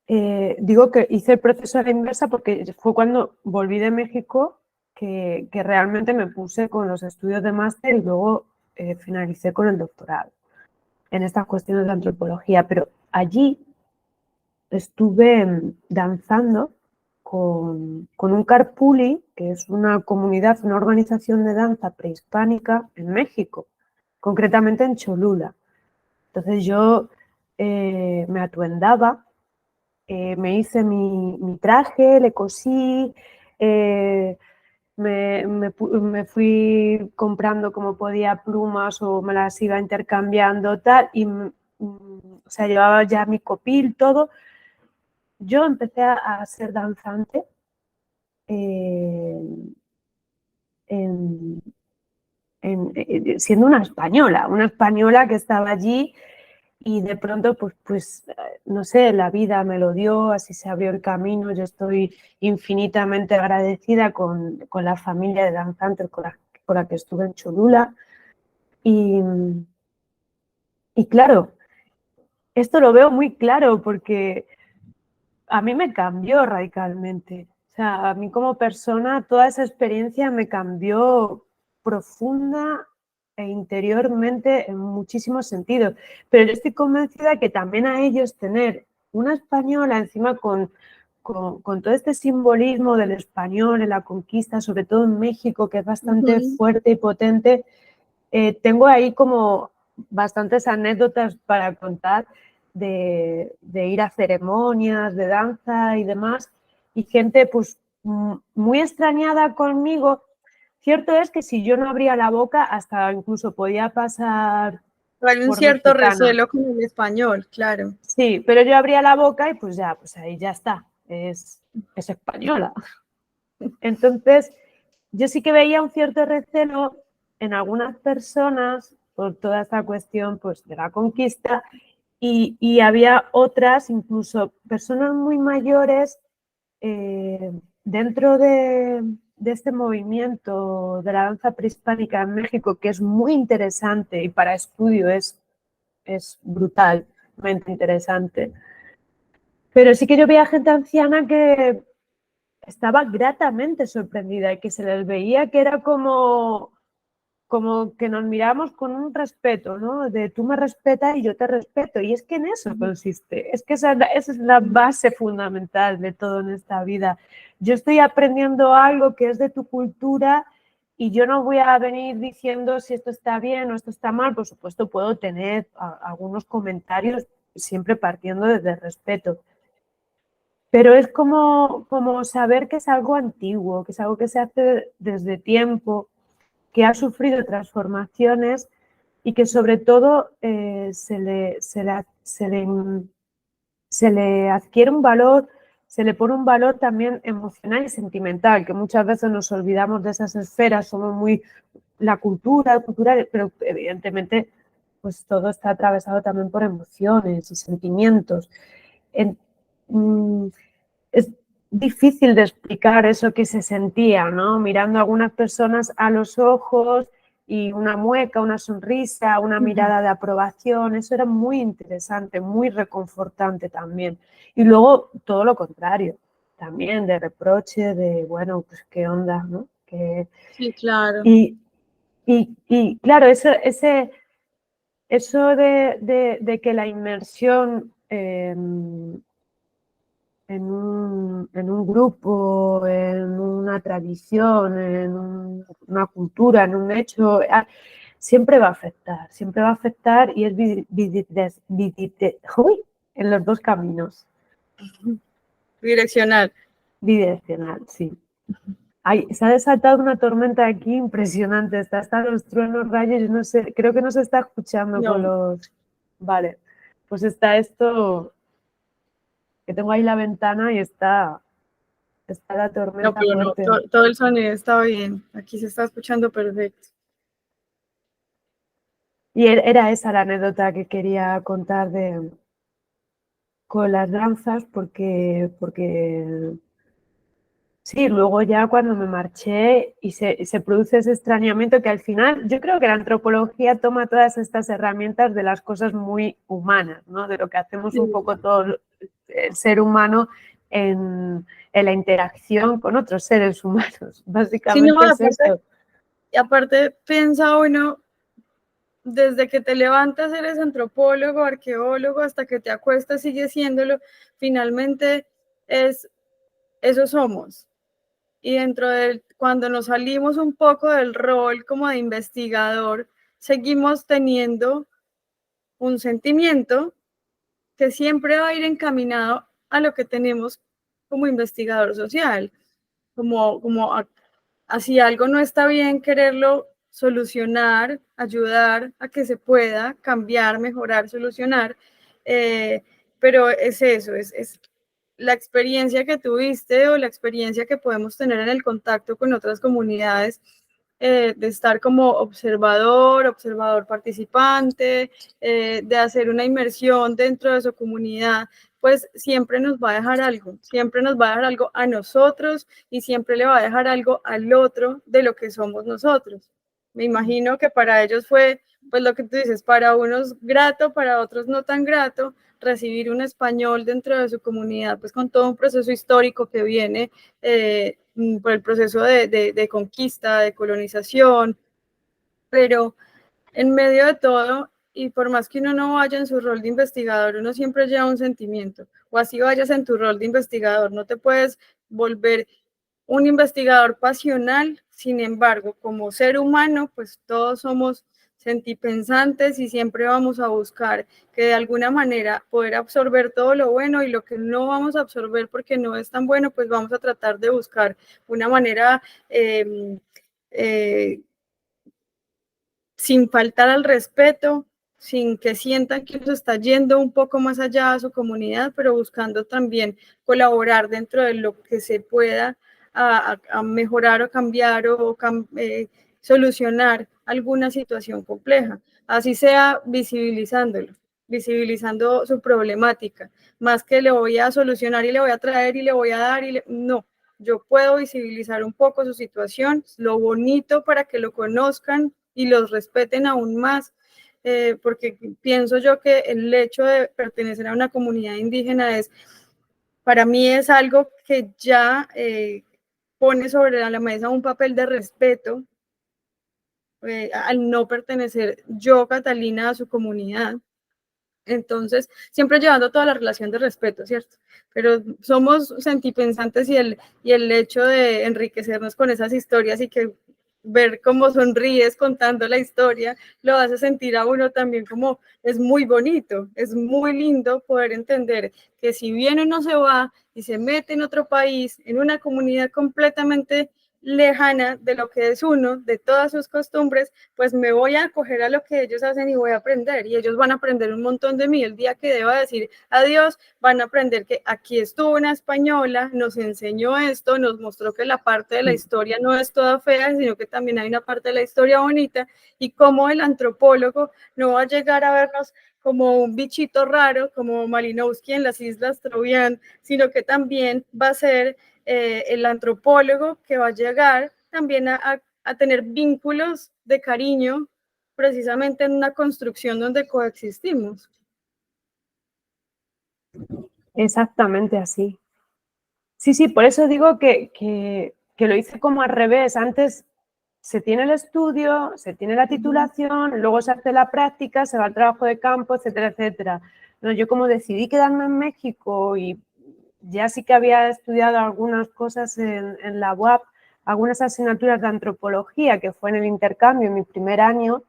digo que hice el proceso a la inversa porque fue cuando volví de México que realmente me puse con los estudios de máster y luego finalicé con el doctorado en estas cuestiones de antropología. Pero allí estuve danzando con un carpuli, que es una comunidad, una organización de danza prehispánica en México, concretamente en Cholula. Entonces yo me atuendaba, me hice mi traje, le cosí, me fui comprando como podía plumas o me las iba intercambiando tal, y o sea, llevaba ya mi copil, todo. Yo empecé a ser danzante siendo una española que estaba allí y de pronto, pues, no sé, la vida me lo dio, así se abrió el camino. Yo estoy infinitamente agradecida con la familia de danzantes con la que estuve en Cholula. Y claro, esto lo veo muy claro porque a mí me cambió radicalmente. O sea, a mí como persona toda esa experiencia me cambió profunda e interiormente en muchísimos sentidos. Pero yo estoy convencida que también a ellos tener una española encima con todo este simbolismo del español en la conquista, sobre todo en México, que es bastante fuerte y potente, tengo ahí como bastantes anécdotas para contar de ir a ceremonias de danza y demás, y gente pues muy extrañada conmigo. Cierto es que si yo no abría la boca, hasta incluso podía pasar Hay un por cierto mexicana. recelo con el español, claro. Sí, pero yo abría la boca y pues ya, pues ahí ya está, es española. Entonces, yo sí que veía un cierto recelo en algunas personas por toda esta cuestión pues, de la conquista y había otras, incluso personas muy mayores, dentro de este movimiento de la danza prehispánica en México, que es muy interesante y para estudio es brutalmente interesante. Pero sí que yo veía gente anciana que estaba gratamente sorprendida y que se les veía que era como que nos miramos con un respeto, ¿no? De tú me respetas y yo te respeto. Y es que en eso consiste. Es que esa es la base fundamental de todo en esta vida. Yo estoy aprendiendo algo que es de tu cultura y yo no voy a venir diciendo si esto está bien o esto está mal. Por supuesto, puedo tener algunos comentarios siempre partiendo desde el respeto. Pero es como saber que es algo antiguo, que es algo que se hace desde tiempo, que ha sufrido transformaciones y que sobre todo se le adquiere un valor, se le pone un valor también emocional y sentimental, que muchas veces nos olvidamos de esas esferas, somos muy la cultura, pero evidentemente pues todo está atravesado también por emociones y sentimientos. En, es difícil de explicar eso que se sentía, ¿no? Mirando a algunas personas a los ojos y una mueca, una sonrisa, una mirada de aprobación, eso era muy interesante, muy reconfortante también. Y luego todo lo contrario, también de reproche, de, bueno, pues qué onda, ¿no? Sí, claro. Y claro, eso de que la inmersión en un grupo, en una tradición, en una cultura, en un hecho, siempre va a afectar y es en los dos caminos. Bidireccional. Bidireccional, sí. Se ha desatado una tormenta aquí impresionante, está hasta los truenos, rayos, yo no sé, creo que no se está escuchando No. con los... Vale, pues está esto, que tengo ahí la ventana y está la tormenta pero fuerte. no, todo el sonido está bien, aquí se está escuchando perfecto. Y era esa la anécdota que quería contar con las danzas, porque sí, luego ya cuando me marché y se produce ese extrañamiento que al final yo creo que la antropología toma todas estas herramientas de las cosas muy humanas, ¿no? De lo que hacemos un poco todo el ser humano en la interacción con otros seres humanos. Básicamente sí, no, es esto. Y aparte piensa uno, desde que te levantas eres antropólogo, arqueólogo, hasta que te acuestas sigues siéndolo, finalmente eso somos. Y cuando nos salimos un poco del rol como de investigador, seguimos teniendo un sentimiento que siempre va a ir encaminado a lo que tenemos como investigador social, como así algo no está bien, quererlo solucionar, ayudar a que se pueda cambiar, mejorar, solucionar, pero es eso, es la experiencia que tuviste o la experiencia que podemos tener en el contacto con otras comunidades, de estar como observador participante, de hacer una inmersión dentro de su comunidad, pues siempre nos va a dejar algo a nosotros y siempre le va a dejar algo al otro de lo que somos nosotros. Me imagino que para ellos fue, pues lo que tú dices, para unos grato, para otros no tan grato, recibir un español dentro de su comunidad, pues con todo un proceso histórico que viene por el proceso de conquista, de colonización, pero en medio de todo, y por más que uno no vaya en su rol de investigador, uno siempre lleva un sentimiento, o así vayas en tu rol de investigador, no te puedes volver un investigador pasional, sin embargo, como ser humano, pues todos somos sentipensantes y siempre vamos a buscar que de alguna manera poder absorber todo lo bueno y lo que no vamos a absorber porque no es tan bueno, pues vamos a tratar de buscar una manera sin faltar al respeto, sin que sientan que nos está yendo un poco más allá a su comunidad, pero buscando también colaborar dentro de lo que se pueda a mejorar o cambiar o solucionar alguna situación compleja, así sea visibilizando su problemática, más que le voy a solucionar y le voy a traer y le voy a dar, no, yo puedo visibilizar un poco su situación, lo bonito para que lo conozcan y los respeten aún más, porque pienso yo que el hecho de pertenecer a una comunidad indígena es para mí es algo que ya pone sobre la mesa un papel de respeto al no pertenecer yo, Catalina, a su comunidad. Entonces, siempre llevando toda la relación de respeto, ¿cierto? Pero somos sentipensantes y el hecho de enriquecernos con esas historias y que ver cómo sonríes contando la historia, lo hace sentir a uno también como es muy bonito, es muy lindo poder entender que si bien uno se va y se mete en otro país, en una comunidad completamente lejana de lo que es uno, de todas sus costumbres, pues me voy a acoger a lo que ellos hacen y voy a aprender. Y ellos van a aprender un montón de mí. El día que deba decir adiós, van a aprender que aquí estuvo una española, nos enseñó esto, nos mostró que la parte de la historia no es toda fea, sino que también hay una parte de la historia bonita, y cómo el antropólogo no va a llegar a vernos como un bichito raro, como Malinowski en las Islas Trovián, sino que también va a ser el antropólogo que va a llegar también a tener vínculos de cariño precisamente en una construcción donde coexistimos. Exactamente así. Sí, por eso digo que lo hice como al revés. Antes se tiene el estudio, se tiene la titulación, luego se hace la práctica, se va al trabajo de campo, etcétera, etcétera. No, yo como decidí quedarme en México y ya sí que había estudiado algunas cosas en la UAP, algunas asignaturas de antropología, que fue en el intercambio en mi primer año,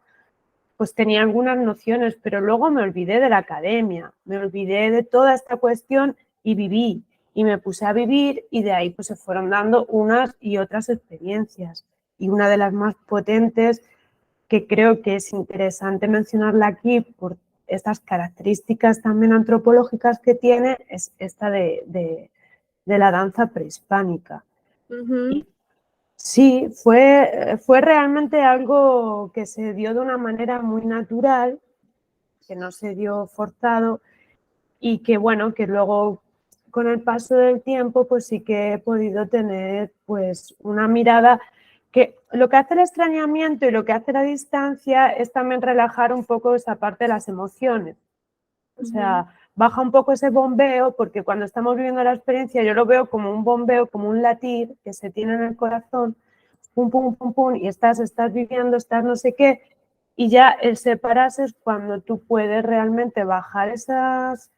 pues tenía algunas nociones, pero luego me olvidé de la academia, me olvidé de toda esta cuestión y viví. Y me puse a vivir y de ahí pues se fueron dando unas y otras experiencias. Y una de las más potentes, que creo que es interesante mencionarla aquí por estas características también antropológicas que tiene, es esta de la danza prehispánica. Y sí, fue realmente algo que se dio de una manera muy natural, que no se dio forzado y que bueno, que luego con el paso del tiempo pues sí que he podido tener pues una mirada que lo que hace el extrañamiento y lo que hace la distancia es también relajar un poco esa parte de las emociones. O sea, baja un poco ese bombeo porque cuando estamos viviendo la experiencia yo lo veo como un bombeo, como un latir que se tiene en el corazón, pum, pum, pum, pum, y estás viviendo, estás no sé qué, y ya el separarse es cuando tú puedes realmente bajar esas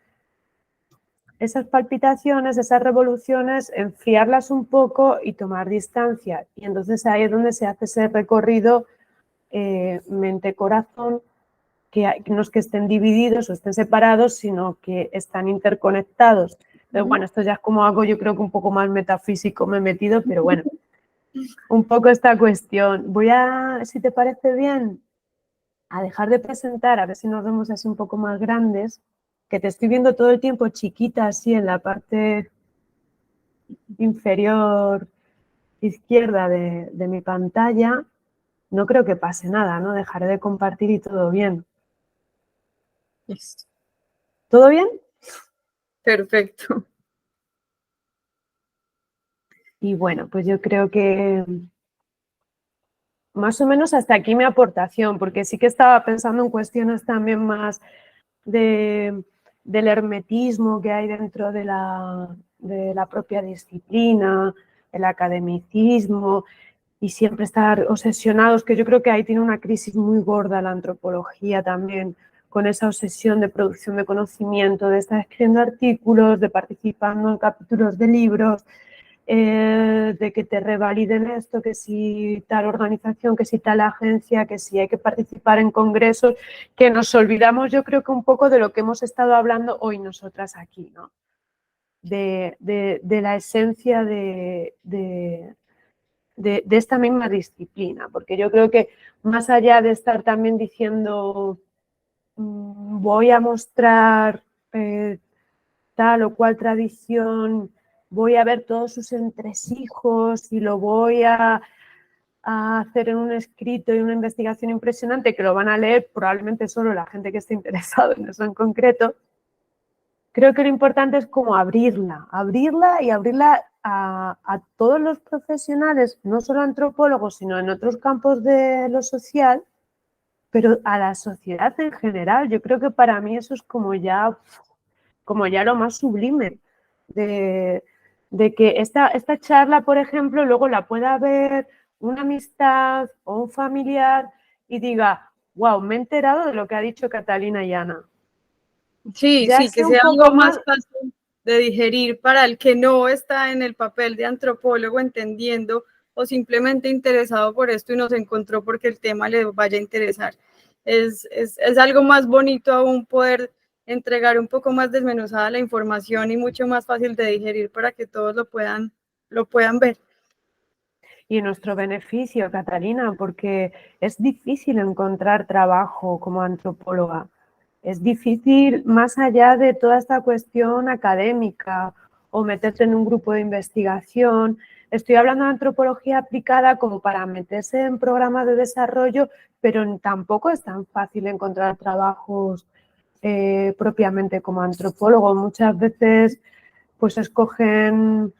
palpitaciones, esas revoluciones, enfriarlas un poco y tomar distancia. Y entonces ahí es donde se hace ese recorrido mente-corazón, que no es que estén divididos o estén separados, sino que están interconectados. Pero bueno, esto ya es como algo yo creo que un poco más metafísico me he metido, pero bueno, un poco esta cuestión. Voy a, si te parece bien, a dejar de presentar, a ver si nos vemos así un poco más grandes, que te estoy viendo todo el tiempo chiquita así en la parte inferior izquierda de mi pantalla. No creo que pase nada, ¿no? Dejaré de compartir y todo bien. ¿Todo bien? Perfecto. Y bueno, pues yo creo que más o menos hasta aquí mi aportación, porque sí que estaba pensando en cuestiones también más del hermetismo que hay dentro de la propia disciplina, el academicismo y siempre estar obsesionados, que yo creo que ahí tiene una crisis muy gorda la antropología también, con esa obsesión de producción de conocimiento, de estar escribiendo artículos, de participando en capítulos de libros, de que te revaliden esto, que si tal organización, que si tal agencia, que si hay que participar en congresos, que nos olvidamos yo creo que un poco de lo que hemos estado hablando hoy nosotras aquí, ¿no? De la esencia de esta misma disciplina, porque yo creo que más allá de estar también diciendo voy a mostrar tal o cual tradición, voy a ver todos sus entresijos y lo voy a hacer en un escrito y una investigación impresionante que lo van a leer probablemente solo la gente que esté interesada en eso en concreto. Creo que lo importante es como abrirla y abrirla a todos los profesionales, no solo antropólogos, sino en otros campos de lo social, pero a la sociedad en general. Yo creo que para mí eso es como ya lo más sublime de que esta charla, por ejemplo, luego la pueda ver una amistad o un familiar y diga, wow, me he enterado de lo que ha dicho Catalina y Ana. Sí, Ya sí, que sé un sea poco algo más más. fácil de digerir para el que no está en el papel de antropólogo entendiendo o simplemente interesado por esto y nos encontró porque el tema le vaya a interesar. Es algo más bonito aún poder entregar un poco más desmenuzada la información y mucho más fácil de digerir para que todos lo puedan ver. Y nuestro beneficio, Catalina, porque es difícil encontrar trabajo como antropóloga. Es difícil, más allá de toda esta cuestión académica o meterte en un grupo de investigación. Estoy hablando de antropología aplicada como para meterse en programas de desarrollo, pero tampoco es tan fácil encontrar trabajos propiamente como antropólogo. Muchas veces pues escogen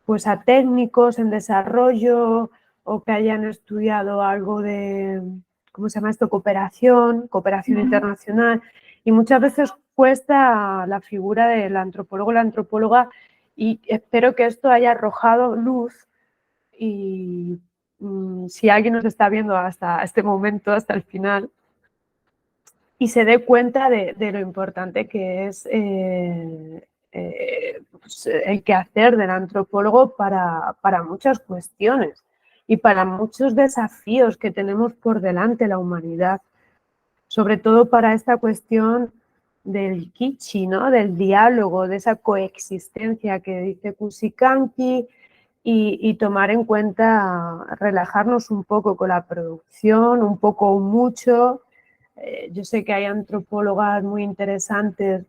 pues a técnicos en desarrollo o que hayan estudiado algo de, ¿cómo se llama esto? Cooperación internacional. Y muchas veces cuesta la figura del antropólogo o la antropóloga y espero que esto haya arrojado luz y si alguien nos está viendo hasta este momento, hasta el final, y se dé cuenta de lo importante que es pues, el quehacer del antropólogo para muchas cuestiones y para muchos desafíos que tenemos por delante la humanidad, sobre todo para esta cuestión del kichi, ¿no? Del diálogo, de esa coexistencia que dice Kusikanki y tomar en cuenta, relajarnos un poco con la producción, un poco o mucho. Yo sé que hay antropólogas muy interesantes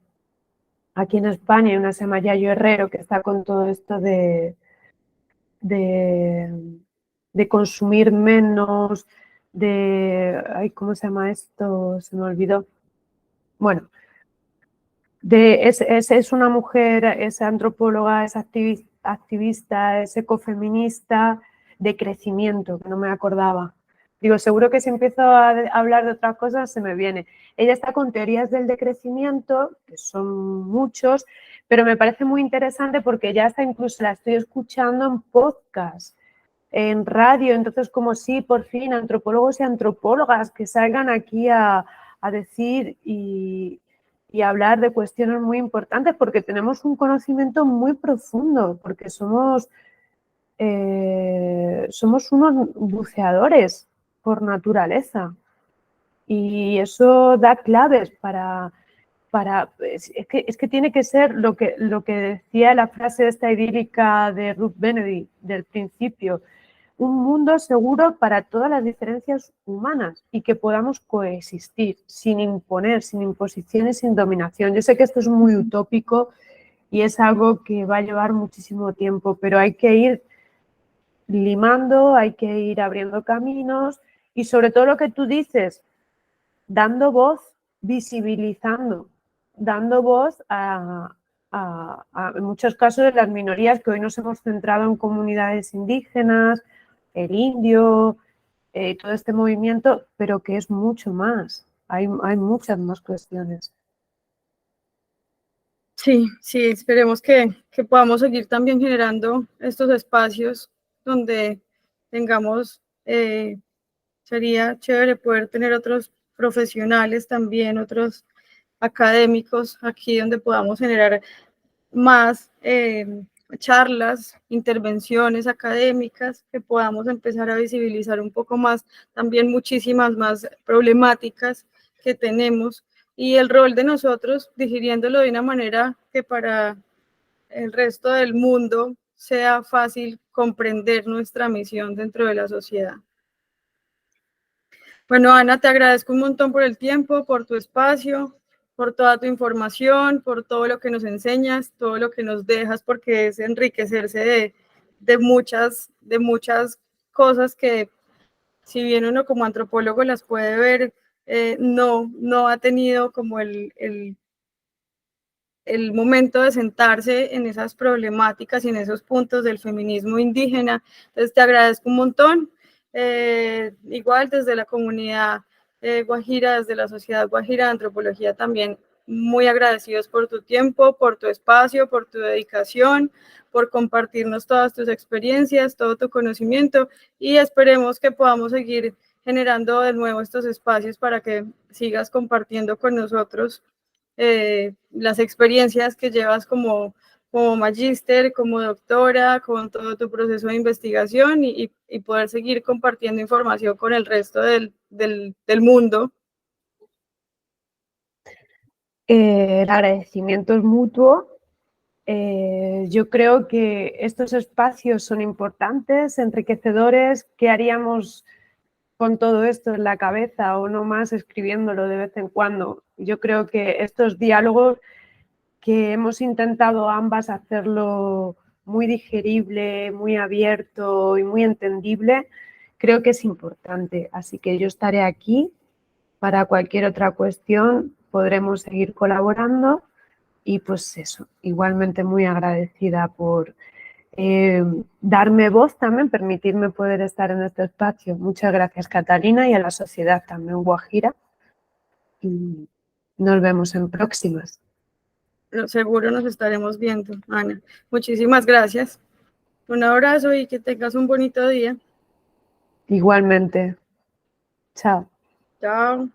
aquí en España, hay una se llama Yayo Herrero que está con todo esto de consumir menos, ay, ¿cómo se llama esto? Se me olvidó. Bueno, es una mujer, es antropóloga, es activista, es ecofeminista de crecimiento, que no me acordaba. Digo, seguro que si empiezo a hablar de otras cosas se me viene. Ella está con teorías del decrecimiento, que son muchos, pero me parece muy interesante porque ya hasta incluso la estoy escuchando en podcast, en radio. Entonces, como si por fin antropólogos y antropólogas que salgan aquí a decir y hablar de cuestiones muy importantes porque tenemos un conocimiento muy profundo, porque somos unos buceadores por naturaleza y eso da claves es que tiene que ser lo que decía la frase esta idílica de Ruth Benedict del principio, un mundo seguro para todas las diferencias humanas y que podamos coexistir sin imponer, sin imposiciones, sin dominación. Yo sé que esto es muy utópico y es algo que va a llevar muchísimo tiempo, pero hay que ir limando, hay que ir abriendo caminos y sobre todo lo que tú dices, dando voz, visibilizando, dando voz en muchos casos de las minorías que hoy nos hemos centrado en comunidades indígenas, el indio, todo este movimiento, pero que es mucho más. Hay muchas más cuestiones. Sí, sí, esperemos que podamos seguir también generando estos espacios donde tengamos, sería chévere poder tener otros profesionales también, otros académicos aquí donde podamos generar más charlas, intervenciones académicas, que podamos empezar a visibilizar un poco más también muchísimas más problemáticas que tenemos y el rol de nosotros digiriéndolo de una manera que para el resto del mundo sea fácil comprender nuestra misión dentro de la sociedad. Bueno, Ana, te agradezco un montón por el tiempo, por tu espacio, por toda tu información, por todo lo que nos enseñas, todo lo que nos dejas, porque es enriquecerse de muchas cosas que, si bien uno como antropólogo las puede ver, no ha tenido como el momento de sentarse en esas problemáticas y en esos puntos del feminismo indígena. Entonces, te agradezco un montón. Igual desde la comunidad Guajira, desde la Sociedad Guajira de Antropología también, muy agradecidos por tu tiempo, por tu espacio, por tu dedicación, por compartirnos todas tus experiencias, todo tu conocimiento, y esperemos que podamos seguir generando de nuevo estos espacios para que sigas compartiendo con nosotros las experiencias que llevas como magíster, como doctora, con todo tu proceso de investigación y poder seguir compartiendo información con el resto del mundo. El agradecimiento es mutuo. Yo creo que estos espacios son importantes, enriquecedores. ¿Qué haríamos con todo esto en la cabeza o no más escribiéndolo de vez en cuando? Yo creo que estos diálogos que hemos intentado ambas hacerlo muy digerible, muy abierto y muy entendible, creo que es importante. Así que yo estaré aquí para cualquier otra cuestión, podremos seguir colaborando y pues eso, igualmente muy agradecida por darme voz también, permitirme poder estar en este espacio. Muchas gracias, Catalina, y a la sociedad también Guajira. Y nos vemos en próximas. Seguro nos estaremos viendo, Ana. Muchísimas gracias. Un abrazo y que tengas un bonito día. Igualmente. Chao. Chao.